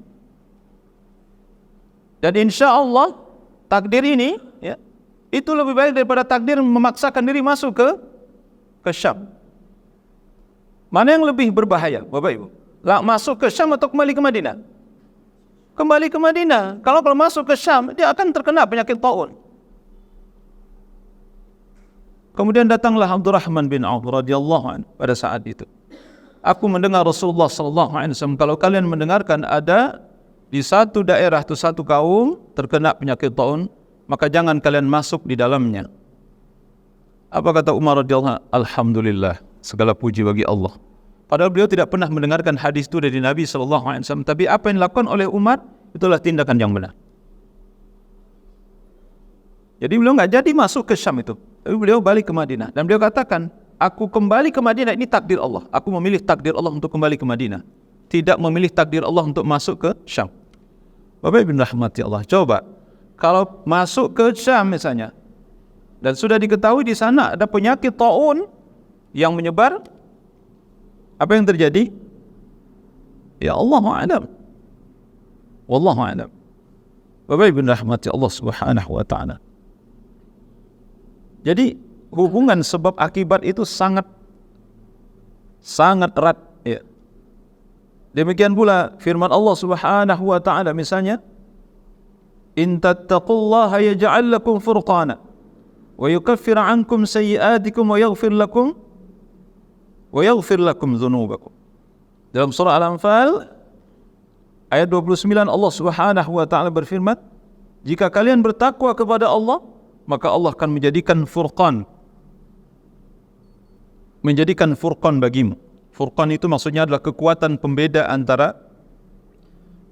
Dan insya Allah takdir ini itu lebih baik daripada takdir memaksakan diri masuk ke Syam. Mana yang lebih berbahaya, Bapak Ibu? Masuk ke Syam atau kembali ke Madinah? Kembali ke Madinah. Kalau masuk ke Syam, dia akan terkena penyakit taun. Kemudian datanglah Abdurrahman bin Auf radhiyallahu anhu pada saat itu. Aku mendengar Rasulullah sallallahu alaihi wasallam, kalau kalian mendengarkan ada di satu daerah atau satu kaum terkena penyakit taun, maka jangan kalian masuk di dalamnya. Apa kata Umar radhiyallahu anhu? Alhamdulillah, segala puji bagi Allah. Padahal beliau tidak pernah mendengarkan hadis itu dari Nabi SAW. Tapi apa yang dilakukan oleh Umar, itulah tindakan yang benar. Jadi beliau nggak jadi masuk ke Syam itu. Tapi beliau balik ke Madinah. Dan beliau katakan, aku kembali ke Madinah, ini takdir Allah. Aku memilih takdir Allah untuk kembali ke Madinah. Tidak memilih takdir Allah untuk masuk ke Syam. Bapak Ibu rahmati Allah. Coba, kalau masuk ke Syam misalnya, dan sudah diketahui di sana ada penyakit taun yang menyebar, apa yang terjadi? Ya Allahu a'lam. Wallahu a'lam. Bapak Ibu rahmati Allah Subhanahu wa taala. Jadi hubungan sebab akibat itu sangat erat ya. Demikian pula firman Allah Subhanahu wa taala misalnya, in tattaqullaha yaj'al lakum furqana wa yukaffir 'ankum sayyi'atikum wa yaghfir lakum dzunubakum. Dalam surah Al-Anfal ayat 29 Allah Subhanahu wa taala berfirman, jika kalian bertakwa kepada Allah, maka Allah akan menjadikan furqan bagimu. Furqan itu maksudnya adalah kekuatan pembeda antara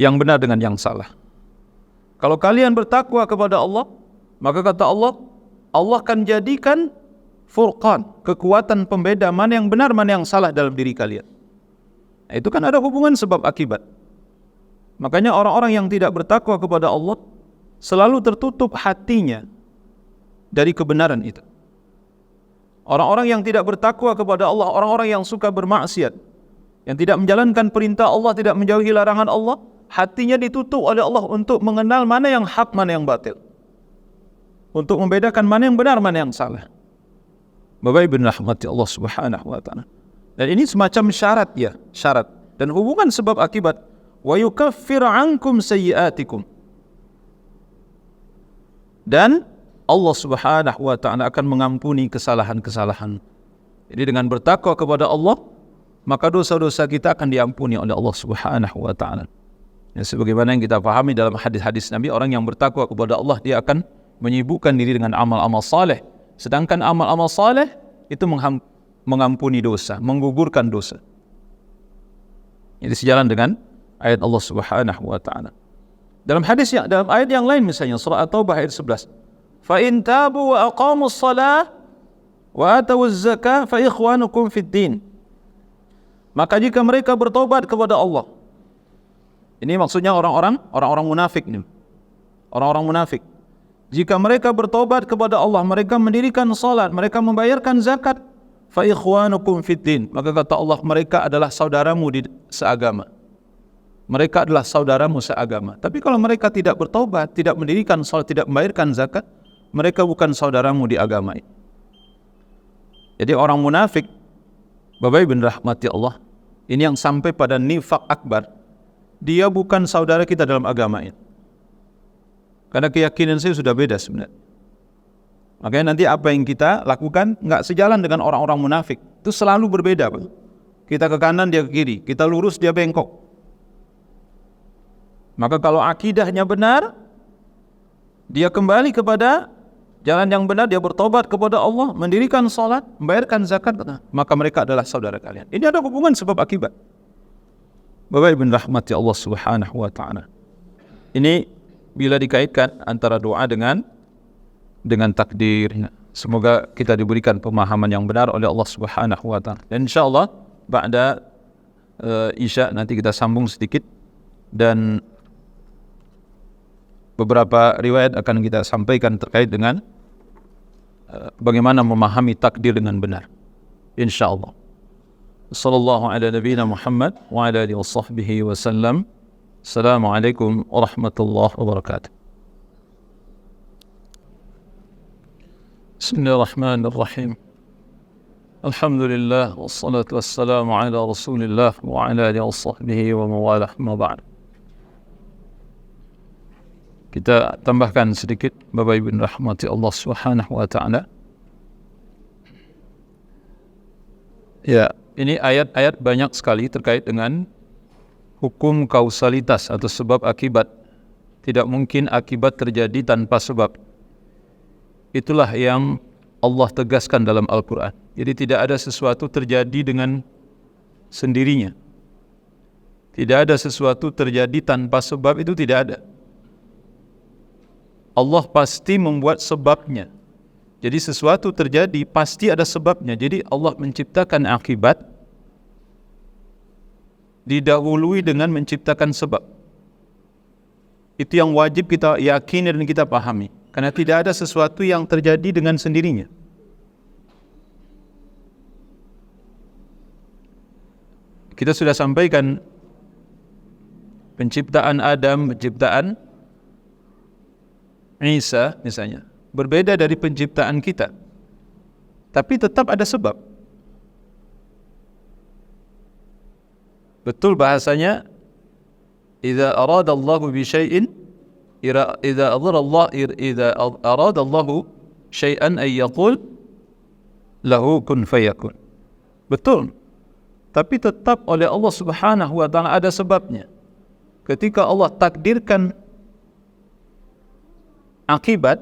yang benar dengan yang salah. Kalau kalian bertakwa kepada Allah, maka kata Allah, Allah akan jadikan furqan, kekuatan pembeda mana yang benar, mana yang salah dalam diri kalian. Nah, itu kan ada hubungan sebab akibat. Makanya orang-orang yang tidak bertakwa kepada Allah selalu tertutup hatinya dari kebenaran itu. Orang-orang yang tidak bertakwa kepada Allah, orang-orang yang suka bermaksiat, yang tidak menjalankan perintah Allah, tidak menjauhi larangan Allah, hatinya ditutup oleh Allah untuk mengenal mana yang hak, mana yang batil, untuk membedakan mana yang benar, mana yang salah. Bapak Ibu rahmati Allah Subhanahu wa taala. Dan ini semacam syarat. Dan hubungan sebab akibat, wa yukaffir 'ankum sayyi'atikum. Dan Allah Subhanahu wa taala akan mengampuni kesalahan-kesalahan. Jadi dengan bertakwa kepada Allah, maka dosa-dosa kita akan diampuni oleh Allah Subhanahu wa taala. Ya, sebagaimana yang kita pahami dalam hadis-hadis Nabi, orang yang bertakwa kepada Allah dia akan menyibukkan diri dengan amal-amal saleh. Sedangkan amal-amal saleh itu mengampuni dosa, menggugurkan dosa. Jadi sejalan dengan ayat Allah Subhanahu wa taala. Dalam ayat yang lain misalnya surah At-Taubah ayat 11. Fa in tabu wa aqamus shalah wa atawuz zakah fa ikhwanukum fid din. Maka jika mereka bertobat kepada Allah. Ini maksudnya orang-orang munafik nih. Orang-orang munafik. Jika mereka bertobat kepada Allah, mereka mendirikan salat, mereka membayarkan zakat, fa ikhwanukum fid din. Maka kata Allah, mereka adalah saudaramu di seagama. Mereka adalah saudaramu seagama. Tapi kalau mereka tidak bertobat, tidak mendirikan salat, tidak membayarkan zakat, mereka bukan saudaramu di agama ini. Jadi orang munafik, Bapak Ibu rahmati Allah, ini yang sampai pada nifaq akbar. Dia bukan saudara kita dalam agama ini. Karena keyakinan saya sudah beda sebenarnya. Makanya nanti apa yang kita lakukan nggak sejalan dengan orang-orang munafik. Itu selalu berbeda, Pak. Kita ke kanan, dia ke kiri. Kita lurus, dia bengkok. Maka kalau akidahnya benar, dia kembali kepada jalan yang benar, dia bertobat kepada Allah, mendirikan salat, membayarkan zakat, maka mereka adalah saudara kalian. Ini ada hubungan sebab akibat. Bapak Ibu rahmati Allah Subhanahu wa taala. Ini bila dikaitkan antara doa dengan takdir. Semoga kita diberikan pemahaman yang benar oleh Allah Subhanahu wa taala. Dan insyaallah ba'da Isya nanti kita sambung sedikit dan beberapa riwayat akan kita sampaikan terkait dengan bagaimana memahami takdir dengan benar. Insyaallah. Sallallahu ala nabiyina Muhammad wa ala alihi wa sahbihi wa sallam. Assalamualaikum warahmatullahi wabarakatuh. Bismillahirrahmanirrahim. Alhamdulillah wassalatu wassalamu ala Rasulillah wa ala alihi wa sahbihi wa mawalah ma ba'd. Kita tambahkan sedikit Bapak Ibu rahmati Allah Subhanahu wa taala. Ya, ini ayat-ayat banyak sekali terkait dengan hukum kausalitas atau sebab akibat. Tidak mungkin akibat terjadi tanpa sebab. Itulah yang Allah tegaskan dalam Al-Quran. Jadi tidak ada sesuatu terjadi dengan sendirinya. Tidak ada sesuatu terjadi tanpa sebab, itu tidak ada. Allah pasti membuat sebabnya. Jadi sesuatu terjadi pasti ada sebabnya. Jadi Allah menciptakan akibat didahului dengan menciptakan sebab. Itu yang wajib kita yakini dan kita pahami. Karena tidak ada sesuatu yang terjadi dengan sendirinya. Kita sudah sampaikan penciptaan Adam, penciptaan Isa misalnya, berbeda dari penciptaan kita. Tapi tetap ada sebab. Betul bahasanya, idza arada Allahu bi syai'in idza arada Allahu syai'an ay yaqul lahu kun fayakun. Betul. Tapi tetap oleh Allah Subhanahu wa taala ada sebabnya. Ketika Allah takdirkan akibat,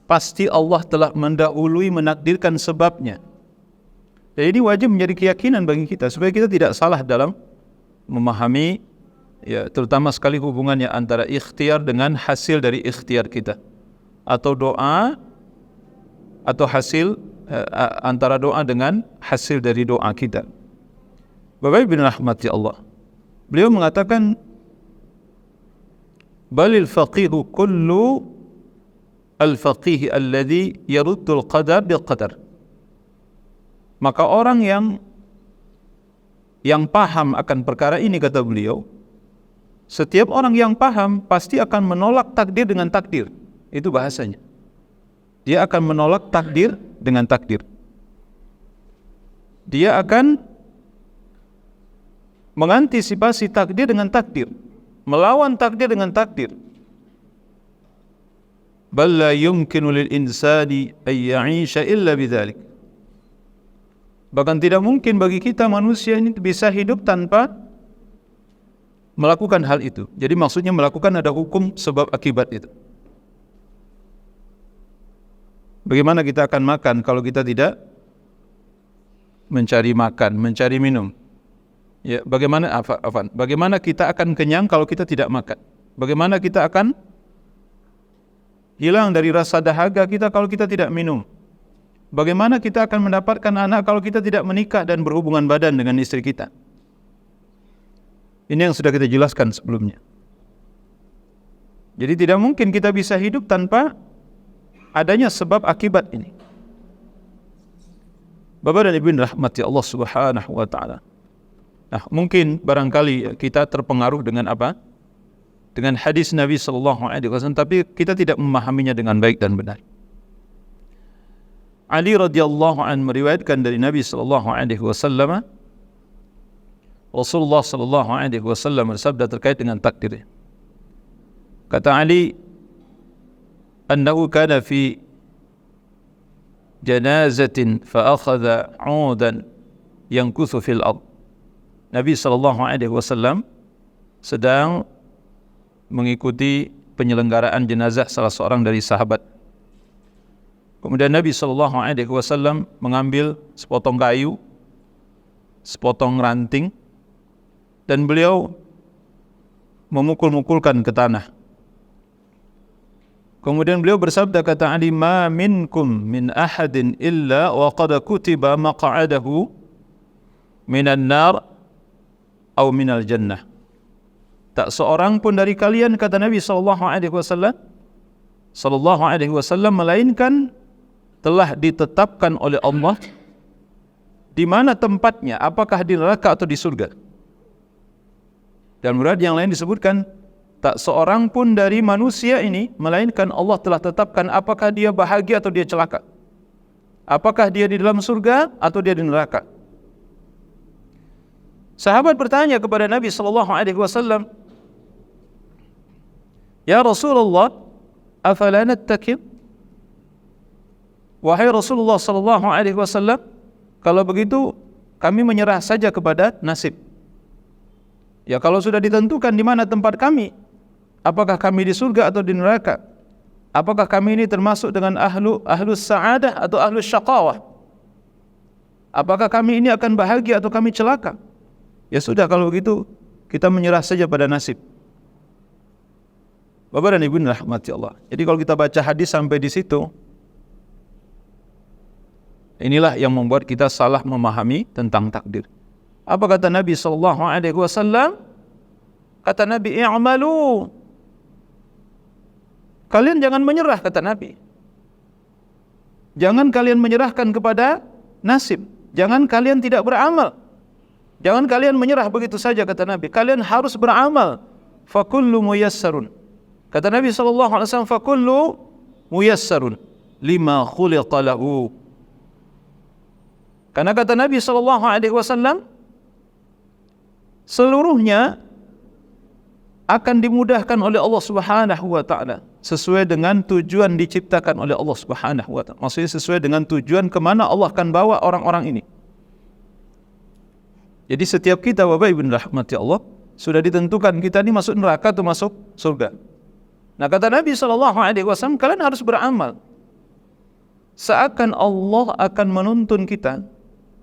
pasti Allah telah mendahului menakdirkan sebabnya. Dan ini wajib menjadi keyakinan bagi kita supaya kita tidak salah dalam memahami, ya, terutama sekali hubungannya antara ikhtiar dengan hasil dari ikhtiar kita, atau doa, atau hasil antara doa dengan hasil dari doa kita. Bapak Ibu rahmati Allah, beliau mengatakan, balil faqihu kullu al-faqih alladhi yaruddul qadar bil qadar. Maka orang yang paham akan perkara ini, kata beliau, setiap orang yang paham pasti akan menolak takdir dengan takdir. Itu bahasanya. Dia akan menolak takdir dengan takdir. Dia akan mengantisipasi takdir dengan takdir, melawan takdir dengan takdir. Bal la yumkinu lil insani ay ya'isha illa bidzalik. Bahkan tidak mungkin bagi kita manusia ini bisa hidup tanpa melakukan hal itu. Jadi maksudnya melakukan ada hukum sebab akibat itu. Bagaimana kita akan makan kalau kita tidak mencari makan, mencari minum? Ya, bagaimana kita akan kenyang kalau kita tidak makan? Bagaimana kita akan hilang dari rasa dahaga kita kalau kita tidak minum? Bagaimana kita akan mendapatkan anak kalau kita tidak menikah dan berhubungan badan dengan istri kita? Ini yang sudah kita jelaskan sebelumnya. Jadi tidak mungkin kita bisa hidup tanpa adanya sebab akibat ini. Bapak dan Ibu rahmati Allah Subhanahu wa taala. Nah, mungkin barangkali kita terpengaruh dengan apa? Dengan hadis Nabi sallallahu alaihi wasallam, tapi kita tidak memahaminya dengan baik dan benar. Ali radhiyallahu anhu meriwayatkan dari Nabi sallallahu alaihi wasallam, Rasulullah sallallahu alaihi wasallam bersabda terkait dengan takdir. Kata Ali, annahu kana fi janazatin fa akhadha 'udan yankuthu fil ard. Nabi sallallahu alaihi wasallam sedang mengikuti penyelenggaraan jenazah salah seorang dari sahabat. Kemudian Nabi sallallahu alaihi wasallam mengambil sepotong kayu, sepotong ranting, dan beliau memukul-mukulkan ke tanah. Kemudian beliau bersabda, kata Ali, ma minkum min ahadin illa wa qad kutiba maq'adahu minan nar atau minal jannah. Tak seorang pun dari kalian, kata Nabi sallallahu alaihi wasallam, melainkan telah ditetapkan oleh Allah di mana tempatnya, apakah di neraka atau di surga. Dan murad yang lain disebutkan, tak seorang pun dari manusia ini melainkan Allah telah tetapkan apakah dia bahagia atau dia celaka, apakah dia di dalam surga atau dia di neraka. Sahabat bertanya kepada Nabi SAW, "Ya Rasulullah, afala nattakil?" Wahai Rasulullah SAW, kalau begitu kami menyerah saja kepada nasib. Ya, kalau sudah ditentukan di mana tempat kami, apakah kami di surga atau di neraka? Apakah kami ini termasuk dengan ahlus sa'adah atau ahlus syaqawah? Apakah kami ini akan bahagia atau kami celaka? Ya sudah, kalau begitu kita menyerah saja pada nasib. Bapak dan Ibu rahmati Allah. Jadi kalau kita baca hadis sampai di situ, inilah yang membuat kita salah memahami tentang takdir. Apa kata Nabi SAW? Kata Nabi, i'malu. Kalian jangan menyerah, kata Nabi. Jangan kalian menyerahkan kepada nasib. Jangan kalian tidak beramal. Jangan kalian menyerah begitu saja, kata Nabi. Kalian harus beramal. Fakullu muyassarun. Kata Nabi SAW, fakullu muyassarun lima khuliqa lahu. Karena kata Nabi SAW, seluruhnya akan dimudahkan oleh Allah Subhanahu wa taala sesuai dengan tujuan diciptakan oleh Allah Subhanahu wa taala. Maksudnya sesuai dengan tujuan kemana Allah akan bawa orang-orang ini. Jadi setiap kita, Bapak Ibu rahmati Allah, sudah ditentukan kita ini masuk neraka atau masuk surga. Nah, kata Nabi SAW, kalian harus beramal. Seakan Allah akan menuntun kita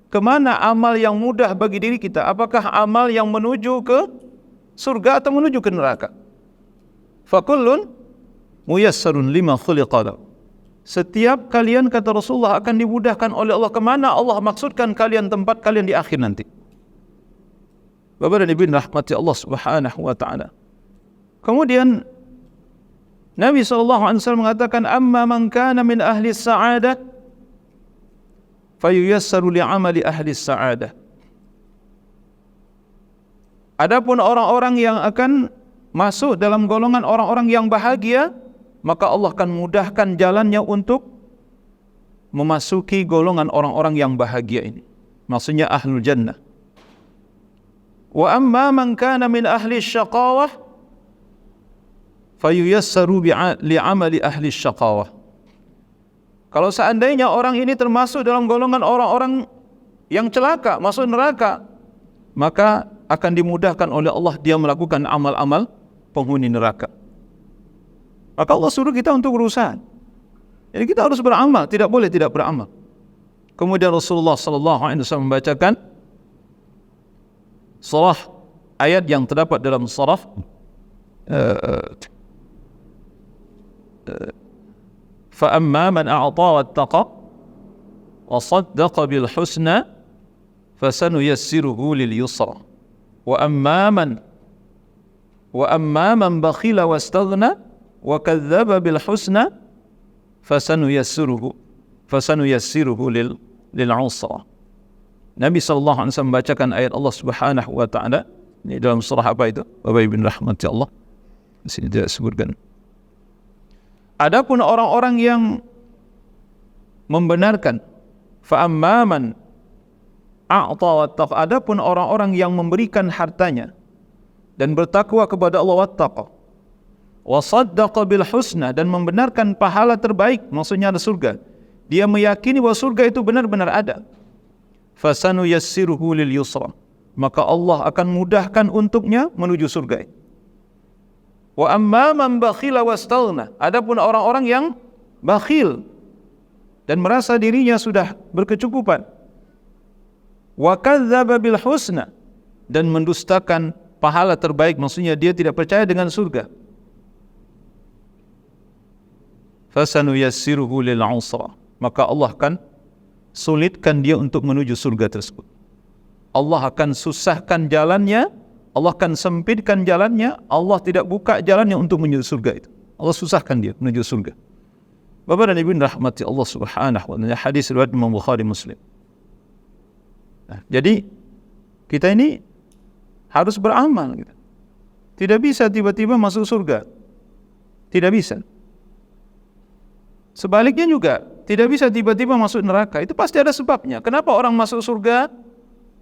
kemana amal yang mudah bagi diri kita. Apakah amal yang menuju ke surga atau menuju ke neraka? Fakullun muyassarun lima khuliqa lahu. Setiap kalian, kata Rasulullah, akan dimudahkan oleh Allah kemana Allah maksudkan kalian, tempat kalian di akhir nanti. Bapak dan Ibu rahmati Allah Subhanahu wa taala. Kemudian Nabi SAW mengatakan, amma man kana min ahli sa'adah fayuyassaru li'amali ahli sa'adah. Adapun orang-orang yang akan masuk dalam golongan orang-orang yang bahagia, maka Allah akan mudahkan jalannya untuk memasuki golongan orang-orang yang bahagia ini. Maksudnya ahlul jannah. Wa amma man kana min ahli syaqawah fayuyassaru li'amali ahli syaqawah. Kalau seandainya orang ini termasuk dalam golongan orang-orang yang celaka, masuk neraka, maka akan dimudahkan oleh Allah dia melakukan amal-amal penghuni neraka. Maka Allah suruh kita untuk berusaha. Jadi kita harus beramal, tidak boleh tidak beramal. Kemudian Rasulullah SAW membacakan surah ayat yang terdapat dalam surah فَأَمَّا مَنْ أَعْطَى وَاتَّقَى وَصَدَّقَ بِالْحُسْنَى فَسَنُيَسِّرُهُ لِلْيُسْرَى وَأَمَّا مَنْ بَخِلَ وَاسْتَغْنَى وَكَذَّبَ بِالْحُسْنَى فَسَنُيَسِّرُهُ لِلْعُسْرَى. Nabi SAW membacakan ayat Allah Subhanahu wa taala ini dalam surah apa itu? Bapak Ibu rahmati Allah. Di sini tidak disebutkan. Adapun orang-orang yang membenarkan, fa'amma man a'ta wattaqa, adapun orang-orang yang memberikan hartanya dan bertakwa kepada Allah, wattaqa wa saddaqa bil husna, dan membenarkan pahala terbaik, maksudnya ada surga. Dia meyakini bahwa surga itu benar-benar ada. Fasanuyassiruhu lil yusra, maka Allah akan mudahkan untuknya menuju surga. Wa amma man bakhila wastaghna, adapun orang-orang yang bakhil dan merasa dirinya sudah berkecukupan, wa kadzdzaba bil husna, dan mendustakan pahala terbaik, maksudnya dia tidak percaya dengan surga. Fasanuyassiruhu lil usra, maka Allah akan sulitkan dia untuk menuju surga tersebut. Allah akan susahkan jalannya, Allah akan sempitkan jalannya, Allah tidak buka jalannya untuk menuju surga itu. Allah susahkan dia menuju surga. Bapak dan Ibu rahmati Allah Subhanahu wa taala, hadis riwayat Imam Bukhari Muslim. Nah, jadi kita ini harus beramal gitu. Tidak bisa tiba-tiba masuk surga. Tidak bisa. Sebaliknya juga, tidak bisa tiba-tiba masuk neraka. Itu pasti ada sebabnya. Kenapa orang masuk surga?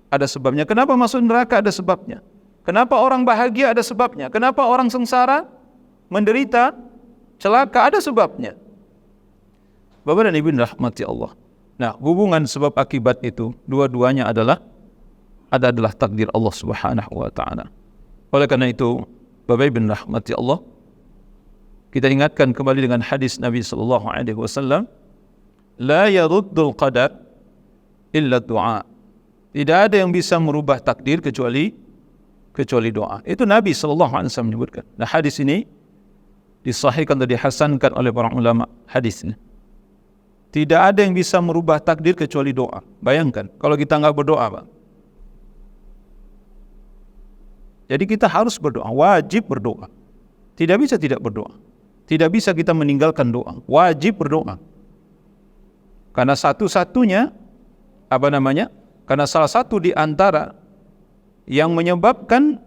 Ada sebabnya. Kenapa masuk neraka? Ada sebabnya. Kenapa orang bahagia? Ada sebabnya. Kenapa orang sengsara, menderita, celaka? Ada sebabnya. Bapak dan Ibu rahmati Allah. Nah, hubungan sebab akibat itu dua-duanya adalah takdir Allah Subhanahu wa taala. Oleh karena itu, Bapak Ibu rahmati Allah, kita ingatkan kembali dengan hadis Nabi sallallahu alaihi wasallam, la yaruddul qadar illa du'a. Tidak ada yang bisa merubah takdir kecuali doa. Itu Nabi sallallahu alaihi wasallam menyebutkan. Nah, hadis ini disahihkan dan dihasankan oleh para ulama hadisnya. Tidak ada yang bisa merubah takdir kecuali doa. Bayangkan kalau kita enggak berdoa, Pak. Jadi kita harus berdoa, wajib berdoa. Tidak bisa tidak berdoa. Tidak bisa kita meninggalkan doa. Wajib berdoa. Karena satu-satunya karena salah satu di antara yang menyebabkan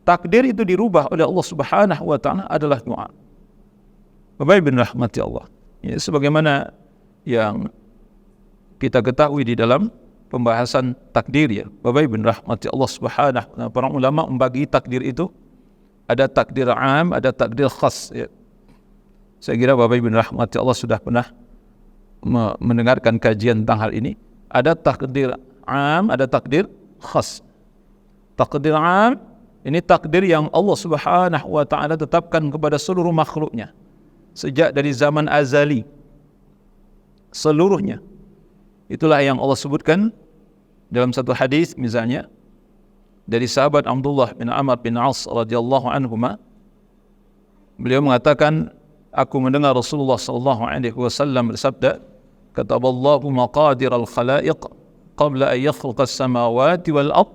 takdir itu dirubah oleh Allah Subhanahu wa taala adalah doa. Bapak Ibu rahmati Allah. Ya, sebagaimana yang kita ketahui di dalam pembahasan takdir ya. Bapak Ibu rahmati Allah Subhanahu wa taala. Para ulama membagi takdir itu ada takdir am, ada takdir khas ya. Saya kira Bapak Ibu rahmati Allah sudah pernah mendengarkan kajian tentang hal ini. Ada takdir am, ada takdir khas. Takdir am ini takdir yang Allah Subhanahu wa taala tetapkan kepada seluruh makhluknya sejak dari zaman azali, seluruhnya. Itulah yang Allah sebutkan dalam satu hadis, misalnya dari sahabat Abdullah bin Amr bin As radhiyallahu anhuma, beliau mengatakan, aku mendengar Rasulullah sallallahu alaihi wasallam bersabda, kataballahu maqadir al-khalaiq qabla an yakhluqa as-samawati wal ard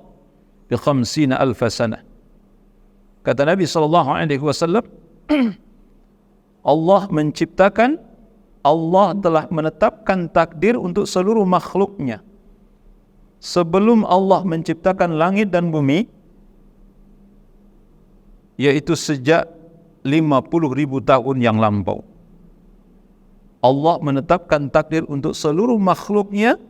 bi 50,000 sanah. Kata Nabi sallallahu alaihi wasallam, Allah telah menetapkan takdir untuk seluruh makhluknya sebelum Allah menciptakan langit dan bumi, yaitu sejak 50,000 tahun yang lampau. Allah menetapkan takdir untuk seluruh makhluknya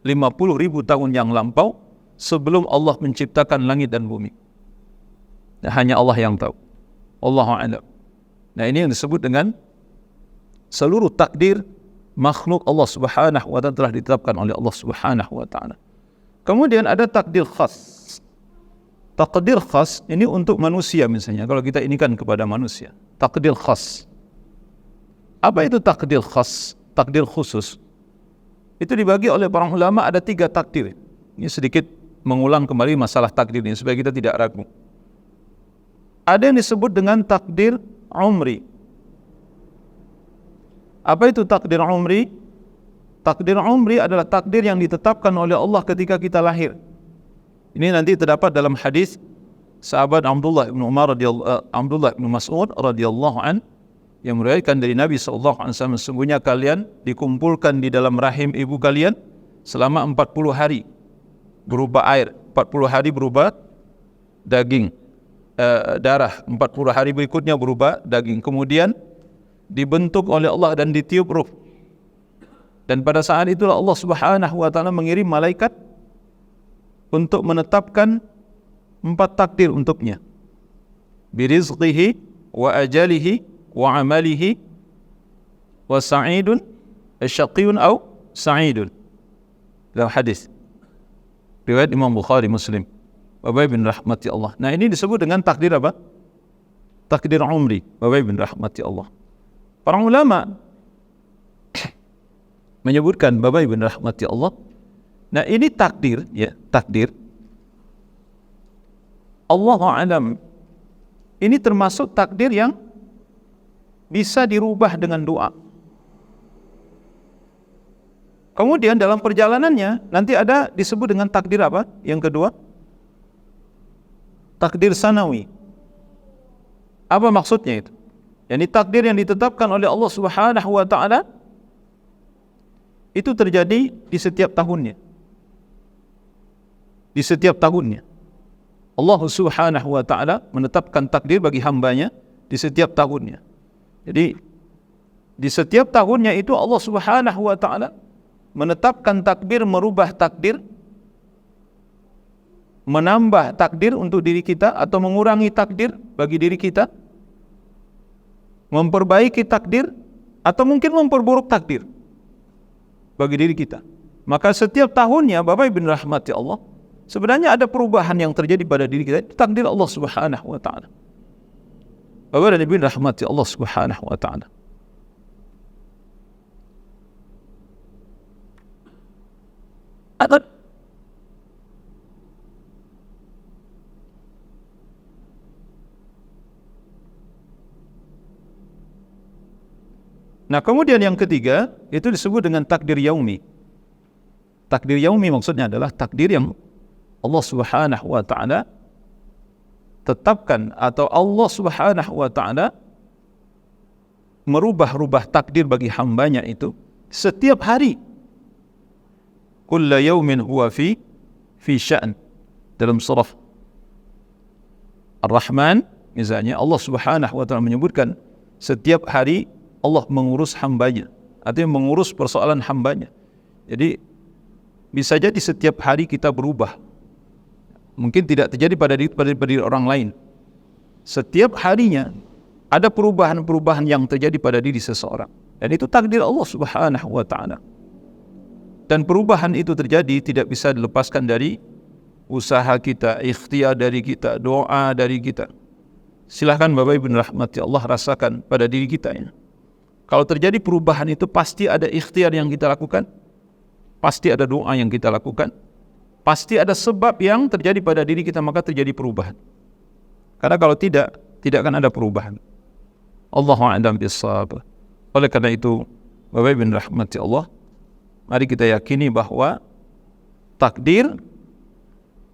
50,000 tahun yang lampau sebelum Allah menciptakan langit dan bumi. Dan hanya Allah yang tahu. Allahu a'lam. Nah, ini yang disebut dengan seluruh takdir makhluk Allah Subhanahu wa taala telah ditetapkan oleh Allah Subhanahu wa taala. Kemudian ada takdir khas. Takdir khas ini untuk manusia misalnya. Kalau kita ini kan kepada manusia. Takdir khas. Apa itu takdir khas? Takdir khusus. Itu dibagi oleh para ulama ada 3 takdir. Ini sedikit mengulang kembali masalah takdir ini supaya kita tidak ragu. Ada yang disebut dengan takdir umri. Apa itu takdir umri? Takdir umri adalah takdir yang ditetapkan oleh Allah ketika kita lahir. Ini nanti terdapat dalam hadis sahabat Abdullah bin Mas'ud radhiyallahu an yang meriwayatkan dari Nabi sallallahu alaihi wasallam, sesungguhnya kalian dikumpulkan di dalam rahim ibu kalian selama 40 hari berupa air, 40 hari berupa daging, darah, 40 hari berikutnya berupa daging, kemudian dibentuk oleh Allah dan ditiup ruh. Dan pada saat itulah Allah Subhanahu wa taala mengirim malaikat untuk menetapkan 4 takdir untuknya. Birizqihi wa ajalihi wa amalihi wa sa'idun syaqiyyun aw sa'idun. Dalam hadis riwayat Imam Bukhari Muslim. Bapak Ibn rahmati Allah. Nah, ini disebut dengan takdir apa? Takdir umri. Bapak Ibn rahmati Allah. Para ulama menyebutkan, Bapak Ibn rahmati Allah, nah ini takdir ya, takdir Allahu a'lam. Ini termasuk takdir yang bisa dirubah dengan doa. Kemudian dalam perjalanannya nanti ada disebut dengan takdir apa? Yang kedua, takdir sanawi. Apa maksudnya itu? Yani takdir yang ditetapkan oleh Allah Subhanahu wa taala itu terjadi di setiap tahunnya. di setiap tahunnya. Allah Subhanahu wa ta'ala menetapkan takdir bagi hambanya di setiap tahunnya. Jadi di setiap tahunnya itu Allah Subhanahu wa ta'ala menetapkan takdir, merubah takdir, menambah takdir untuk diri kita atau mengurangi takdir bagi diri kita, memperbaiki takdir atau mungkin memperburuk takdir bagi diri kita. Maka setiap tahunnya, Bapak Ibu rahmati Allah, sebenarnya ada perubahan yang terjadi pada diri kita, itu takdir Allah Subhanahu wa ta'ala. Bapak dan Ibu rahmati Allah Subhanahu wa ta'ala. Nah, kemudian yang ketiga itu disebut dengan takdir yaumi. Takdir yaumi maksudnya adalah takdir yang Allah Subhanahu wa ta'ala tetapkan atau Allah Subhanahu wa ta'ala merubah-rubah takdir bagi hambanya itu setiap hari. Kulla yaumin huwa fi sya'an. Dalam surah Ar-Rahman misalnya Allah Subhanahu wa ta'ala menyebutkan setiap hari Allah mengurus hambanya, artinya mengurus persoalan hambanya. Jadi bisa jadi setiap hari kita berubah. Mungkin tidak terjadi pada diri orang lain. Setiap harinya ada perubahan-perubahan yang terjadi pada diri seseorang. Dan itu takdir Allah Subhanahu wa ta'ala. Dan perubahan itu terjadi tidak bisa dilepaskan dari usaha kita, ikhtiar dari kita, doa dari kita. Silahkan Bapak Ibu rahmati Allah rasakan pada diri kita ya. Kalau terjadi perubahan itu pasti ada ikhtiar yang kita lakukan, pasti ada doa yang kita lakukan, pasti ada sebab yang terjadi pada diri kita, maka terjadi perubahan. Karena kalau tidak akan ada perubahan. Allahu a'lam bissawab. Oleh karena itu, Bapak Ibu rahmati Allah, mari kita yakini bahwa takdir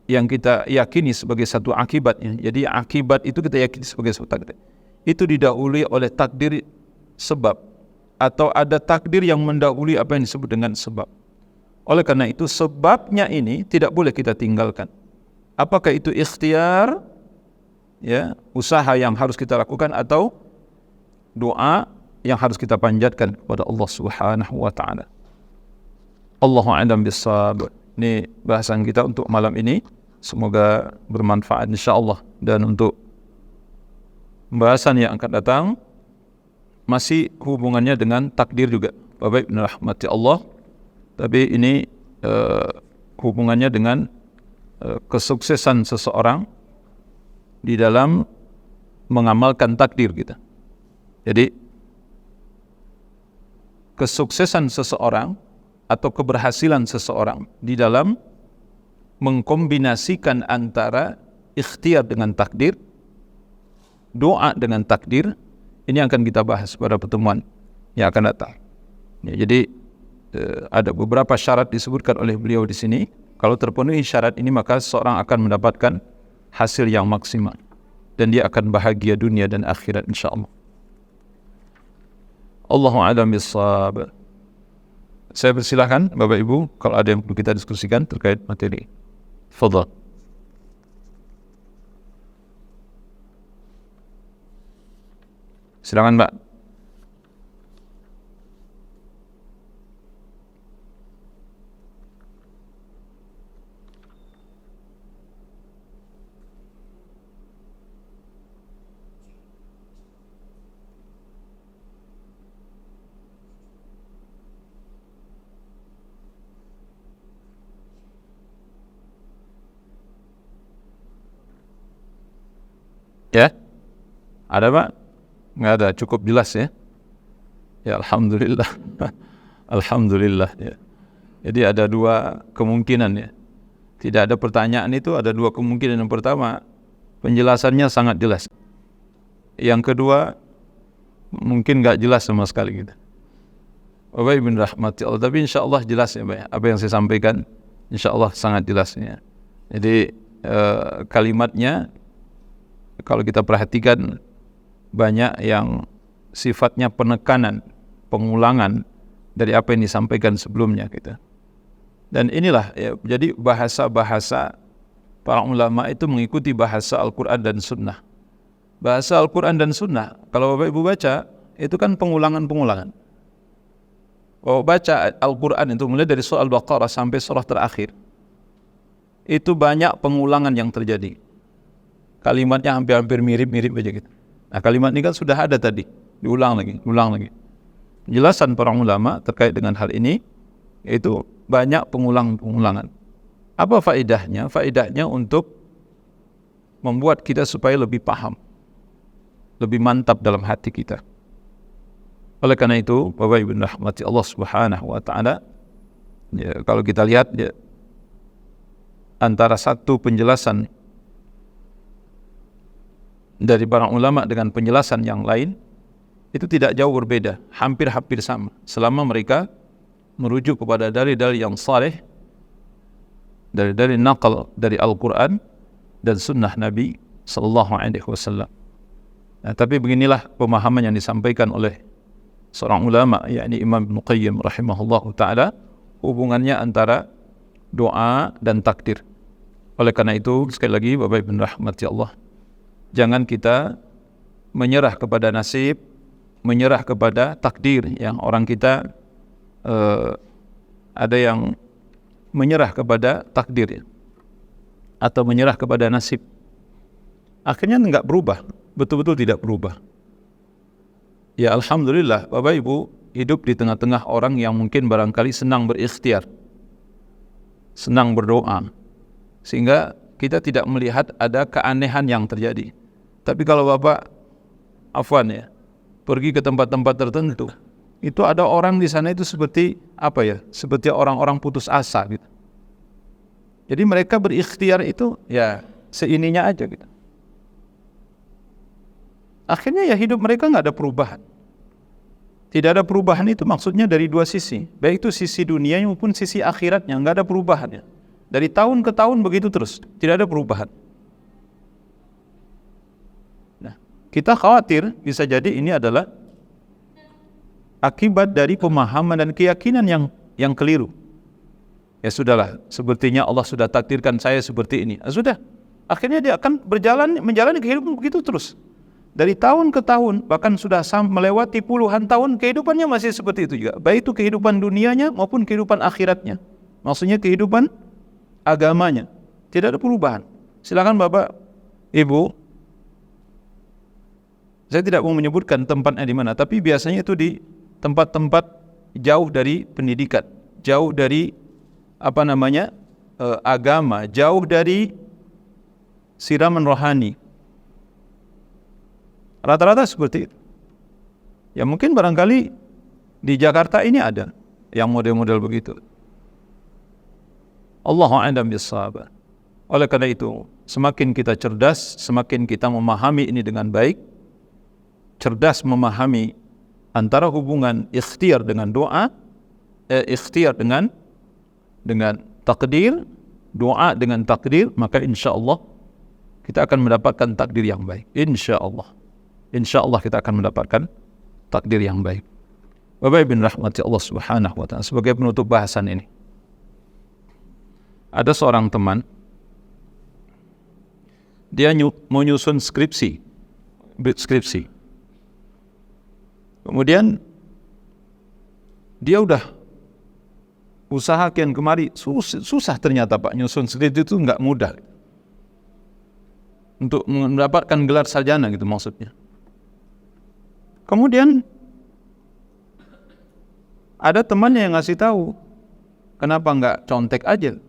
yang kita yakini sebagai satu akibatnya. Jadi akibat itu kita yakini sebagai satu takdir. Itu didahului oleh takdir sebab, atau ada takdir yang mendahului apa yang disebut dengan sebab. Oleh karena itu sebabnya ini tidak boleh kita tinggalkan. Apakah itu ikhtiar, ya, usaha yang harus kita lakukan, atau doa yang harus kita panjatkan kepada Allah Subhanahu wa ta'ala. Allahu a'lam bissawab. Ini bahasan kita untuk malam ini. Semoga bermanfaat insyaallah. Dan untuk bahasan yang akan datang masih hubungannya dengan takdir juga, Bapak Ibu rahmati Allah. Tapi ini hubungannya dengan kesuksesan seseorang di dalam mengamalkan takdir kita. Jadi kesuksesan seseorang atau keberhasilan seseorang di dalam mengkombinasikan antara ikhtiar dengan takdir, doa dengan takdir, ini akan kita bahas pada pertemuan yang akan datang. Ya, jadi ada beberapa syarat disebutkan oleh beliau di sini. Kalau terpenuhi syarat ini maka seseorang akan mendapatkan hasil yang maksimal dan dia akan bahagia dunia dan akhirat insyaallah. Allahu a'lam bissawab. Saya persilahkan Bapak Ibu kalau ada yang perlu kita diskusikan terkait materi. Fadhal. Silakan Mbak. Ya? Ada Pak? Nggak ada, cukup jelas ya. Ya alhamdulillah. Alhamdulillah ya. Jadi ada dua kemungkinan ya. Tidak ada pertanyaan itu, ada dua kemungkinan. Yang pertama, penjelasannya sangat jelas. Yang kedua, mungkin nggak jelas sama sekali gitu. Bapak Ibu rahmati Allah, tapi insya Allah jelas ya Pak. Apa yang saya sampaikan insya Allah sangat jelas ya. Jadi kalimatnya kalau kita perhatikan banyak yang sifatnya penekanan, pengulangan dari apa yang disampaikan sebelumnya gitu. Dan inilah ya, jadi bahasa-bahasa para ulama itu mengikuti bahasa Al-Quran dan Sunnah. Bahasa Al-Quran dan Sunnah, kalau Bapak Ibu baca, itu kan pengulangan-pengulangan. Kalau baca Al-Quran itu mulai dari surah Al-Baqarah sampai surah terakhir, itu banyak pengulangan yang terjadi. Kalimatnya hampir-hampir mirip-mirip aja gitu. Nah, kalimat ini kan sudah ada tadi, diulang lagi. Penjelasan para ulama terkait dengan hal ini, yaitu banyak pengulangan. Apa faedahnya? Faedahnya untuk membuat kita supaya lebih paham, lebih mantap dalam hati kita. Oleh karena itu, Bapak Ibu rahmati Allah Subhanahu wa taala, ya, kalau kita lihat ya, antara satu penjelasan dari para ulama dengan penjelasan yang lain itu tidak jauh berbeda, hampir-hampir sama, selama mereka merujuk kepada dalil-dalil yang saleh, dalil-dalil naqal dari Al-Quran dan Sunnah Nabi Sallallahu Alaihi Wasallam. Nah, tapi beginilah pemahaman yang disampaikan oleh seorang ulama, yakni Imam Ibnu Qayyim rahimahullahu taala, hubungannya antara doa dan takdir. Oleh karena itu, sekali lagi Bapak Ibu rahmati Allah, jangan kita menyerah kepada nasib, menyerah kepada takdir. Yang orang kita ada yang menyerah kepada takdir atau menyerah kepada nasib, akhirnya enggak berubah, betul-betul tidak berubah. Ya Alhamdulillah, Bapak Ibu hidup di tengah-tengah orang yang mungkin barangkali senang berikhtiar, senang berdoa, sehingga kita tidak melihat ada keanehan yang terjadi. Tapi kalau Bapak afwan ya, pergi ke tempat-tempat tertentu, itu ada orang di sana itu seperti apa ya? Seperti orang-orang putus asa gitu. Jadi mereka berikhtiar itu ya seininya aja gitu. Akhirnya ya hidup mereka nggak ada perubahan. Tidak ada perubahan itu maksudnya dari dua sisi, baik itu sisi dunia maupun sisi akhiratnya, nggak ada perubahannya. Dari tahun ke tahun begitu terus, tidak ada perubahan. Nah, kita khawatir bisa jadi ini adalah akibat dari pemahaman dan keyakinan yang keliru. Ya sudahlah, sepertinya Allah sudah takdirkan saya seperti ini. Sudah, akhirnya dia akan menjalani kehidupan begitu terus. Dari tahun ke tahun, bahkan sudah melewati puluhan tahun, kehidupannya masih seperti itu juga. Baik itu kehidupan dunianya maupun kehidupan akhiratnya. Maksudnya kehidupan agamanya. Tidak ada perubahan. Silakan Bapak, Ibu, saya tidak mau menyebutkan tempatnya di mana, tapi biasanya itu di tempat-tempat jauh dari pendidikan, jauh dari agama, jauh dari siraman rohani. Rata-rata seperti itu. Ya mungkin barangkali di Jakarta ini ada yang model-model begitu. Allahu a'lam bissawab. Oleh karena itu, semakin kita cerdas, semakin kita memahami ini dengan baik, cerdas memahami antara hubungan ikhtiar dengan doa, ikhtiar dengan takdir, doa dengan takdir, maka insya-Allah kita akan mendapatkan takdir yang baik. Insya Allah kita akan mendapatkan takdir yang baik. Bapak Ibu rahmati Allah Subhanahu wa taala, sebagai penutup bahasan ini, ada seorang teman, dia mau nyusun skripsi. Kemudian dia udah usaha kian kemari, susah ternyata Pak, nyusun skripsi itu nggak mudah. Untuk mendapatkan gelar sarjana gitu maksudnya. Kemudian ada temannya yang ngasih tahu, kenapa nggak contek aja?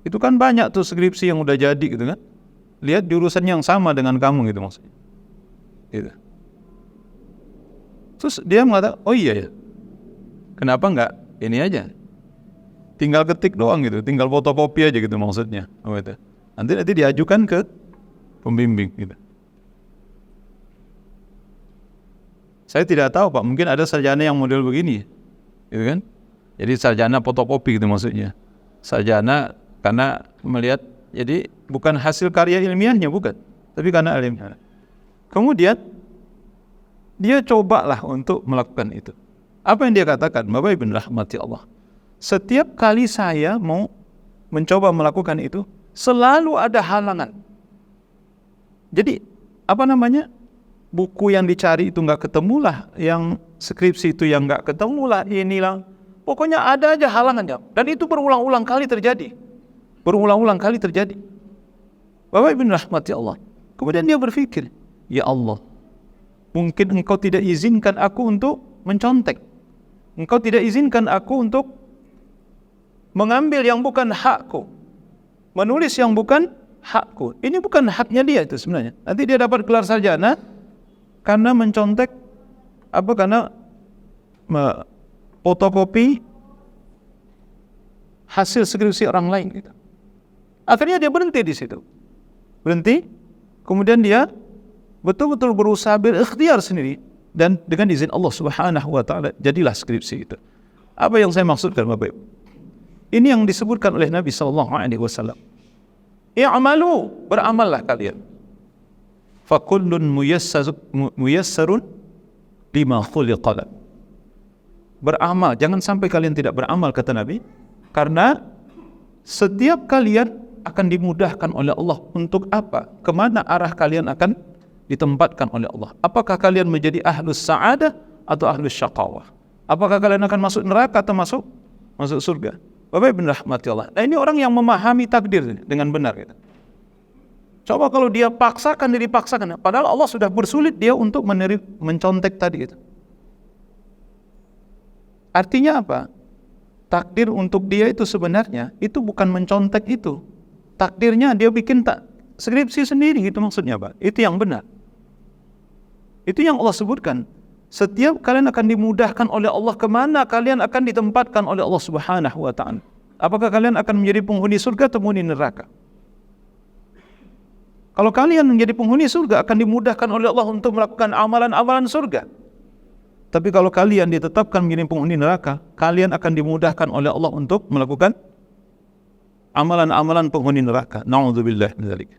Itu kan banyak tuh skripsi yang udah jadi gitu kan. Lihat jurusan yang sama dengan kamu gitu maksudnya. Gitu. Terus dia mengatakan, oh iya ya, kenapa nggak ini aja? Tinggal ketik doang gitu, tinggal fotokopi aja gitu maksudnya. Oh, gitu. Nanti diajukan ke pembimbing gitu. Saya tidak tahu Pak, mungkin ada sarjana yang model begini, gitu kan? Jadi sarjana fotokopi gitu maksudnya. Sarjana karena melihat, jadi bukan hasil karya ilmiahnya, bukan, tapi karena ilmiah. Kemudian dia cobalah untuk melakukan itu. Apa yang dia katakan? Bapak Ibu rahmati Allah, setiap kali saya mau mencoba melakukan itu, Selalu ada halangan. Jadi buku yang dicari itu nggak ketemulah, yang skripsi itu yang nggak ketemulah, inilah. Pokoknya ada aja halangannya. Dan itu berulang-ulang kali terjadi. Bapak Ibu rahmati Allah. Kemudian dia berpikir, ya Allah, mungkin Engkau tidak izinkan aku untuk mencontek. Engkau tidak izinkan aku untuk mengambil yang bukan hakku, menulis yang bukan hakku. Ini bukan haknya dia itu sebenarnya. Nanti dia dapat gelar sarjana karena mencontek, karena fotokopi hasil skripsi orang lain gitu. Akhirnya dia berhenti di situ. Kemudian dia betul-betul berusaha berikhtiar sendiri, dan dengan izin Allah Subhanahu wa taala jadilah skripsi itu. Apa yang saya maksudkan Bapak Ibu? Ini yang disebutkan oleh Nabi sallallahu alaihi wasallam. I'malu, beramallah kalian. Fa kullun muyassarun lima khuliqa lahu. Beramal, jangan sampai kalian tidak beramal, kata Nabi, karena setiap kalian akan dimudahkan oleh Allah untuk apa? Kemana arah kalian akan ditempatkan oleh Allah? Apakah kalian menjadi ahlus sa'adah atau ahlus syaqawah? Apakah kalian akan masuk neraka atau masuk surga? Bapak Ibu rahmati Allah. Nah, ini orang yang memahami takdir dengan benar gitu. Coba kalau dia paksakan, padahal Allah sudah bersulit dia untuk mencontek tadi itu. Artinya apa? Takdir untuk dia itu sebenarnya itu bukan mencontek itu. Takdirnya dia bikin skripsi sendiri, gitu maksudnya Pak. Itu yang benar. Itu yang Allah sebutkan. Setiap kalian akan dimudahkan oleh Allah, kemana kalian akan ditempatkan oleh Allah Subhanahu wa ta'ala. Apakah kalian akan menjadi penghuni surga atau penghuni neraka? Kalau kalian menjadi penghuni surga, akan dimudahkan oleh Allah untuk melakukan amalan-amalan surga. Tapi kalau kalian ditetapkan menjadi penghuni neraka, kalian akan dimudahkan oleh Allah untuk melakukan amalan-amalan penghuni neraka. Na'udzubillah min dzalik.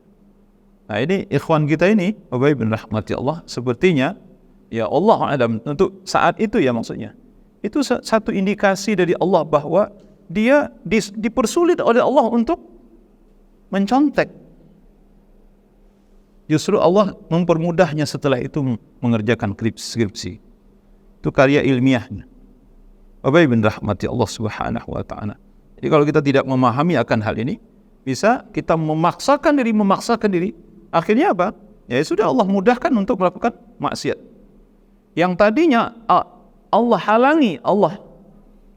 Nah, ini ikhwan kita ini, Bapak Ibu rahmati Allah, sepertinya ya Allah alam, untuk saat itu ya maksudnya. Itu satu indikasi dari Allah bahwa dia dipersulit oleh Allah untuk mencontek. Justru Allah mempermudahnya setelah itu mengerjakan skripsi. Itu karya ilmiahnya. Bapak Ibu rahmati Allah Subhanahu wa ta'ala. Jadi kalau kita tidak memahami akan hal ini, bisa kita memaksakan diri. Akhirnya apa? Ya sudah, Allah mudahkan untuk melakukan maksiat. Yang tadinya Allah halangi, Allah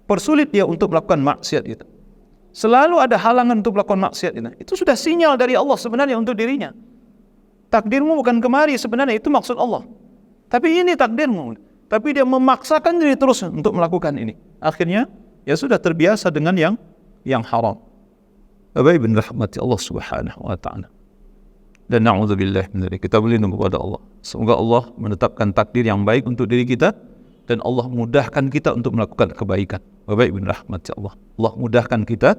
persulit dia untuk melakukan maksiat itu. Selalu ada halangan untuk melakukan maksiat itu. Itu sudah sinyal dari Allah sebenarnya untuk dirinya. Takdirmu bukan kemari, sebenarnya itu maksud Allah. Tapi ini takdirmu. Tapi dia memaksakan diri terus untuk melakukan ini. Akhirnya ya sudah terbiasa dengan yang haram. Bapak Ibu rahmati Allah Subhanahu wa ta'ala. Dan na'udzubillah min dzalik. Kita berlindung kepada Allah. Semoga Allah menetapkan takdir yang baik untuk diri kita, dan Allah mudahkan kita untuk melakukan kebaikan. Bapak Ibu rahmati Allah. Allah mudahkan kita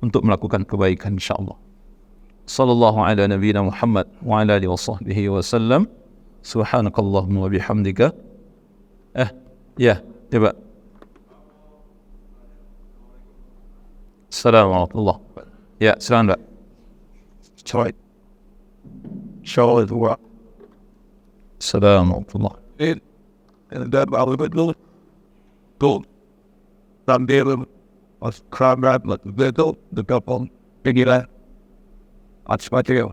untuk melakukan kebaikan insyaallah. Sallallahu ala nabiyyina Muhammad wa ala alihi wa sahbihi wa sallam. Subhanakallahumma wa bihamdika. Coba. Assalamualaikum warahmatullahi wabarakatuh. Ya, silakan Pak. Assalamualaikum. Dan baru betul dan dia kerabat betul dekat pikiran macam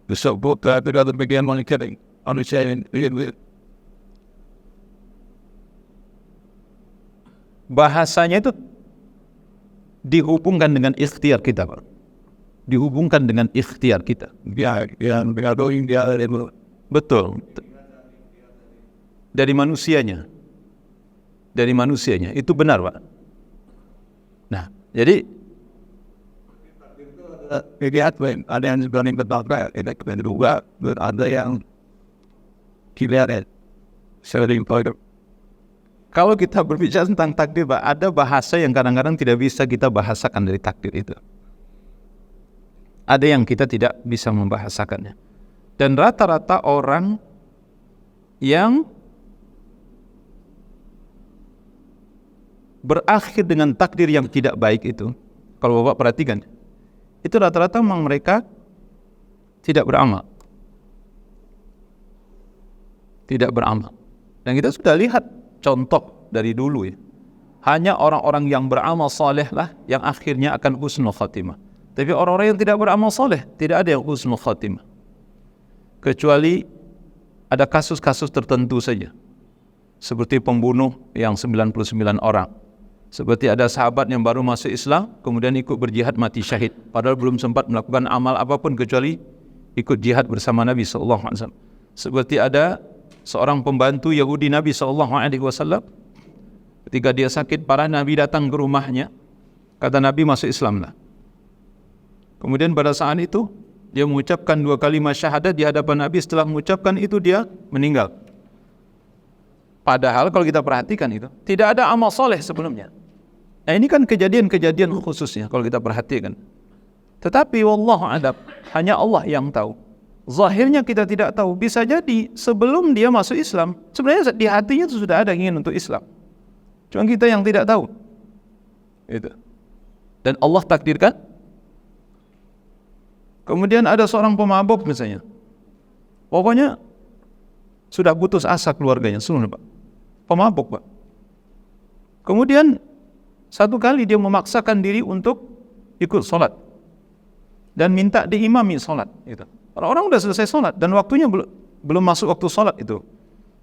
disebut tidak bagian monitoring understanding bahasanya itu dihubungkan dengan ikhtiar kita, Pak. Dihubungkan dengan ikhtiar kita. Ya, berdoing dia betul. Dari manusianya. Itu benar, Pak. Nah, jadi ada yang berani bertambah, ada yang kira sering pada. Kalau kita berbicara tentang takdir, Pak, ada bahasa yang kadang-kadang tidak bisa kita bahasakan dari takdir itu. Ada yang kita tidak bisa membahasakannya. Dan rata-rata orang yang berakhir dengan takdir yang tidak baik itu, kalau Bapak perhatikan, itu rata-rata memang mereka tidak beramal. Tidak beramal. Dan kita sudah lihat contoh dari dulu ya. Hanya orang-orang yang beramal saleh lah yang akhirnya akan husnul khatimah. Tapi orang-orang yang tidak beramal saleh tidak ada yang husnul khatimah. Kecuali ada kasus-kasus tertentu saja. Seperti pembunuh yang 99 orang. Seperti ada sahabat yang baru masuk Islam, kemudian ikut berjihad mati syahid. Padahal belum sempat melakukan amal apapun kecuali ikut jihad bersama Nabi SAW. Seperti ada seorang pembantu Yahudi Nabi SAW. Ketika dia sakit parah, Nabi datang ke rumahnya. Kata Nabi, masuk Islam lah. Kemudian pada saat itu, dia mengucapkan 2 kalimat syahadat di hadapan Nabi. Setelah mengucapkan itu, dia meninggal. Padahal kalau kita perhatikan itu, tidak ada amal soleh sebelumnya. Nah ini kan kejadian-kejadian khususnya kalau kita perhatikan. Tetapi wallahu a'lam, hanya Allah yang tahu. Zahirnya kita tidak tahu. Bisa jadi sebelum dia masuk Islam, sebenarnya di hatinya itu sudah ada ingin untuk Islam. Cuma kita yang tidak tahu. Itu. Dan Allah takdirkan. Kemudian ada seorang pemabuk misalnya. Pokoknya sudah putus asa keluarganya, seluruh Pak. Pemabuk Pak. Kemudian satu kali dia memaksakan diri untuk ikut sholat. Dan minta diimami sholat. Gitu. Orang-orang sudah selesai sholat dan waktunya belum masuk waktu sholat itu.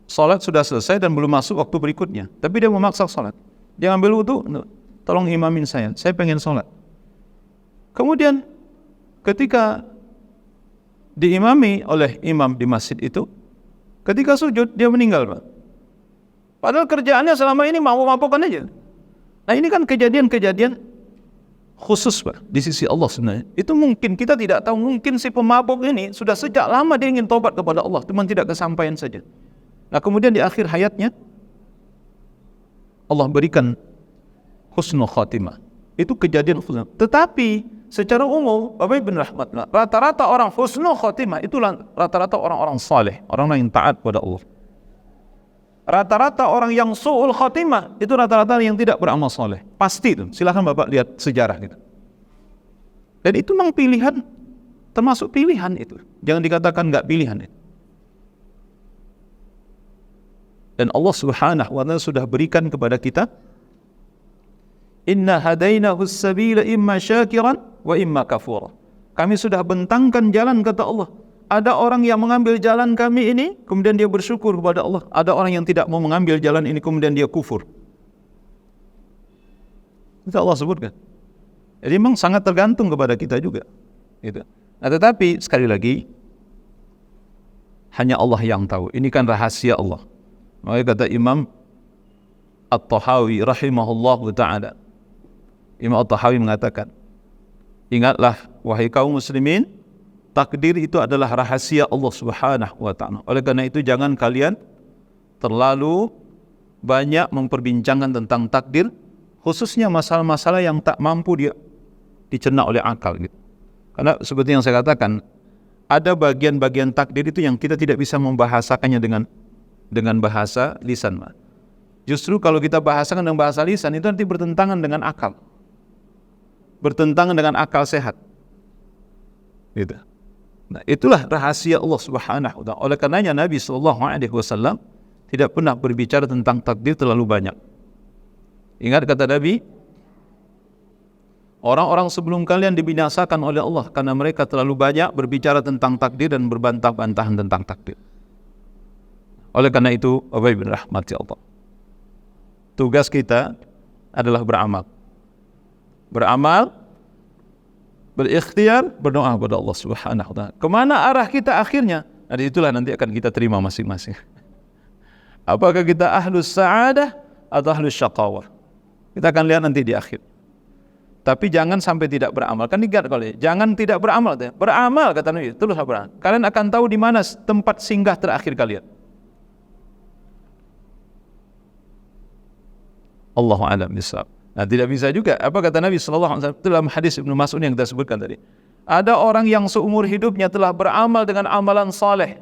Sholat sudah selesai dan belum masuk waktu berikutnya. Tapi dia memaksa sholat. Dia ambil wudu, tolong imamin saya pengen sholat. Kemudian ketika diimami oleh imam di masjid itu, ketika sujud dia meninggal Pak. Padahal kerjaannya selama ini mabuk-mabukan aja. Nah ini kan kejadian-kejadian khusus Pak di sisi Allah sebenarnya. Itu mungkin kita tidak tahu, mungkin si pemabuk ini sudah sejak lama dia ingin tobat kepada Allah, cuma tidak kesampaian saja. Nah kemudian di akhir hayatnya Allah berikan husnul khatimah. Itu kejadian khusus. Tetapi secara umum Bapak Ibu rahmatullah, rata-rata orang husnul khatimah itu rata-rata orang-orang saleh, orang yang taat kepada Allah. Rata-rata orang yang su'ul khatimah itu rata-rata yang tidak beramal saleh. Pasti itu. Silakan Bapak lihat sejarah gitu. Dan itu memang pilihan, termasuk pilihan itu. Jangan dikatakan enggak pilihan itu. Dan Allah Subhanahu wa ta'ala sudah berikan kepada kita, inna hadainahu as-sabila imma syakiran wa imma kafura. Kami sudah bentangkan jalan, kata Allah. Ada orang yang mengambil jalan kami ini, kemudian dia bersyukur kepada Allah. Ada orang yang tidak mau mengambil jalan ini, kemudian dia kufur. Itu Allah sebutkan. Jadi memang sangat tergantung kepada kita juga. Gitu. Nah tetapi sekali lagi, hanya Allah yang tahu. Ini kan rahasia Allah. Maka kata Imam At-Tahawi rahimahullahu ta'ala, Imam At-Tahawi mengatakan, ingatlah wahai kaum muslimin, takdir itu adalah rahasia Allah Subhanahu wa ta'ala. Oleh karena itu jangan kalian terlalu banyak memperbincangkan tentang takdir, khususnya masalah-masalah yang tak mampu dicerna oleh akal gitu. Karena seperti yang saya katakan, ada bagian-bagian takdir itu yang kita tidak bisa membahasakannya dengan bahasa lisan. Justru kalau kita bahasakan dengan bahasa lisan itu nanti bertentangan dengan akal. Bertentangan dengan akal sehat. Gitu. Nah, itulah rahasia Allah Subhanahu wa ta'ala. Oleh karenanya Nabi SAW tidak pernah berbicara tentang takdir terlalu banyak. Ingat kata Nabi, orang-orang sebelum kalian dibinasakan oleh Allah karena mereka terlalu banyak berbicara tentang takdir dan berbantah-bantahan tentang takdir. Oleh karena itu, Bapak Ibu rahmati Allah, tugas kita adalah beramal. Beramal, berikhtiar, berdoa kepada Allah Subhanahu wa ta'ala. Kemana arah kita akhirnya? Nah, itulah nanti akan kita terima masing-masing. Apakah kita ahlus sa'adah atau ahlus syaqawah? Kita akan lihat nanti di akhir. Tapi jangan sampai tidak beramal. Kan ingat kalau jangan tidak beramal. Beramal kata Nabi, teruslah beramal. Kalian akan tahu di mana tempat singgah terakhir kalian. Allahu a'lam bishawab. Nah, tidak bisa juga. Apa kata Nabi sallallahu alaihi wasallam dalam hadis Ibnu Mas'ud yang kita sebutkan tadi? Ada orang yang seumur hidupnya telah beramal dengan amalan saleh,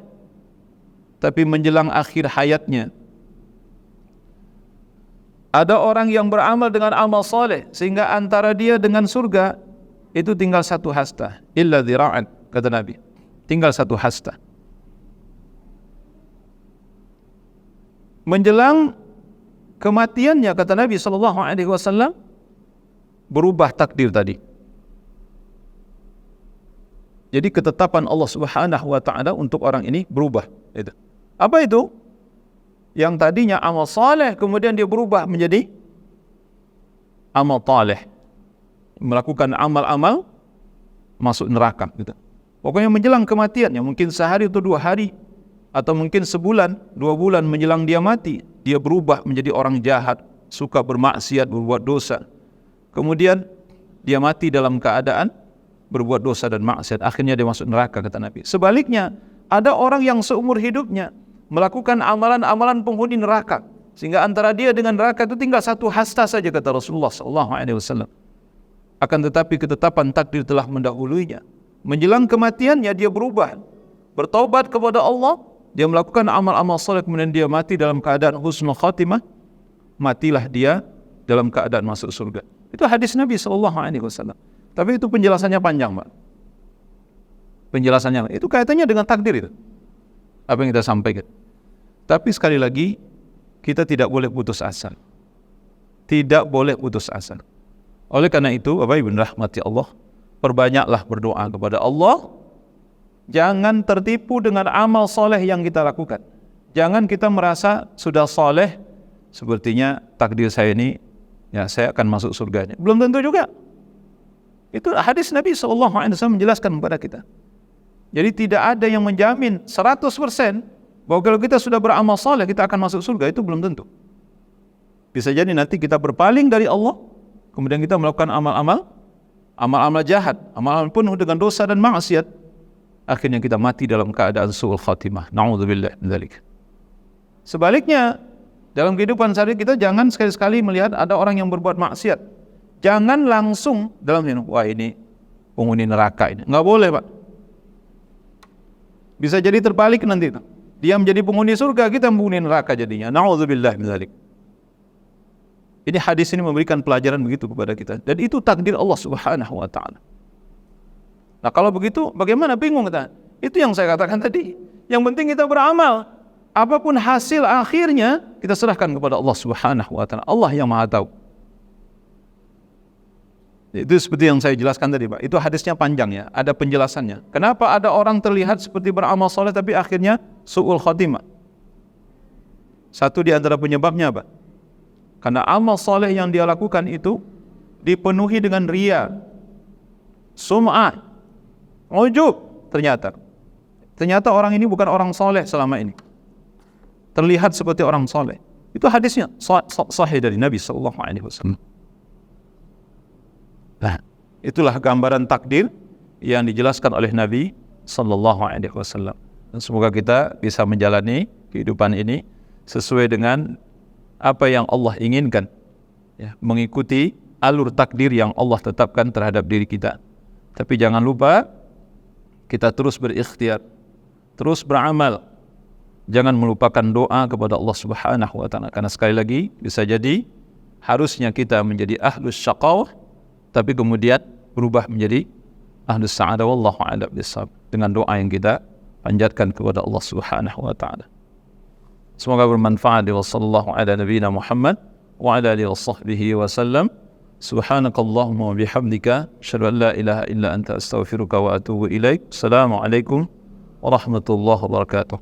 tapi menjelang akhir hayatnya Ada orang yang beramal dengan amal soleh sehingga antara dia dengan surga itu tinggal satu hasta, illa dhira'an, kata Nabi, tinggal satu hasta. Menjelang kematiannya, kata Nabi SAW, berubah takdir tadi. Jadi ketetapan Allah Subhanahu wa Ta'ala untuk orang ini berubah. Itu. Apa itu? Yang tadinya amal saleh kemudian dia berubah menjadi amal taleh, melakukan amal-amal masuk neraka gitu. Pokoknya menjelang kematiannya, mungkin sehari atau 2 hari atau mungkin sebulan, 2 bulan menjelang dia mati, dia berubah menjadi orang jahat, suka bermaksiat, berbuat dosa. Kemudian dia mati dalam keadaan berbuat dosa dan maksiat, akhirnya dia masuk neraka, kata Nabi. Sebaliknya, ada orang yang seumur hidupnya melakukan amalan-amalan penghuni neraka, sehingga antara dia dengan neraka itu tinggal satu hasta saja, kata Rasulullah SAW. Akan tetapi ketetapan takdir telah mendahuluinya. Menjelang kematiannya dia berubah, bertaubat kepada Allah, dia melakukan amal-amal saleh, kemudian dia mati dalam keadaan husnul khatimah, matilah dia dalam keadaan masuk surga. Itu hadis Nabi SAW. Tapi itu penjelasannya panjang, Pak. Penjelasannya itu kaitannya dengan takdir itu. Apa yang kita sampaikan. Tapi sekali lagi, kita tidak boleh putus asa. Tidak boleh putus asa. Oleh karena itu, Bapak Ibu rahmati Allah, perbanyaklah berdoa kepada Allah. Jangan tertipu dengan amal soleh yang kita lakukan. Jangan kita merasa sudah soleh, sepertinya takdir saya ini, ya saya akan masuk surganya. Belum tentu juga. Itu hadis Nabi SAW menjelaskan kepada kita. Jadi tidak ada yang menjamin 100% bahwa kalau kita sudah beramal saleh kita akan masuk surga, itu belum tentu. Bisa jadi nanti kita berpaling dari Allah, kemudian kita melakukan amal-amal jahat, amal-amal penuh dengan dosa dan maksiat, akhirnya kita mati dalam keadaan su'ul khatimah. Na'udzubillah min dzalik. Sebaliknya, dalam kehidupan sehari kita jangan sekali-sekali melihat ada orang yang berbuat maksiat, jangan langsung dalam ini, wah ini penghuni neraka ini. Enggak boleh, Pak. Bisa jadi terbalik nanti. Dia menjadi penghuni surga, kita penghuni neraka jadinya. Na'udzubillah min dzalik. Ini hadis ini memberikan pelajaran begitu kepada kita. Dan itu takdir Allah Subhanahu wa Ta'ala. Nah kalau begitu, bagaimana? Bingung kita. Itu yang saya katakan tadi. Yang penting kita beramal. Apapun hasil akhirnya, kita serahkan kepada Allah Subhanahu wa Ta'ala. Allah yang Maha Tahu. Itu seperti yang saya jelaskan tadi, Pak. Itu hadisnya panjang ya, ada penjelasannya. Kenapa ada orang terlihat seperti beramal soleh tapi akhirnya su'ul khatimah? Satu di antara penyebabnya apa? Karena amal soleh yang dia lakukan itu dipenuhi dengan riya, sum'ah, ujub. Ternyata orang ini bukan orang soleh selama ini. Terlihat seperti orang soleh. Itu hadisnya sahih dari Nabi SAW. Nah, itulah gambaran takdir yang dijelaskan oleh Nabi SAW. Dan semoga kita bisa menjalani kehidupan ini sesuai dengan apa yang Allah inginkan, ya, mengikuti alur takdir yang Allah tetapkan terhadap diri kita. Tapi jangan lupa kita terus berikhtiar, terus beramal. Jangan melupakan doa kepada Allah Subhanahu wa Ta'ala, karena sekali lagi bisa jadi harusnya kita menjadi ahlus syaqawah, tapi kemudian berubah menjadi ahlus sa'adah. Wallahu a'lam bishawab, dengan doa yang kita panjatkan kepada Allah Subhanahu wa Ta'ala. Semoga bermanfaat. Wa sallallahu ala nabiyyina Muhammad wa ala alihi wa sahbihi wa sallam. Subhanakallahumma wa bihamdika asyhadu an la ilaha illa anta astaghfiruka wa atubu ilaik. Assalamualaikum warahmatullahi wabarakatuh.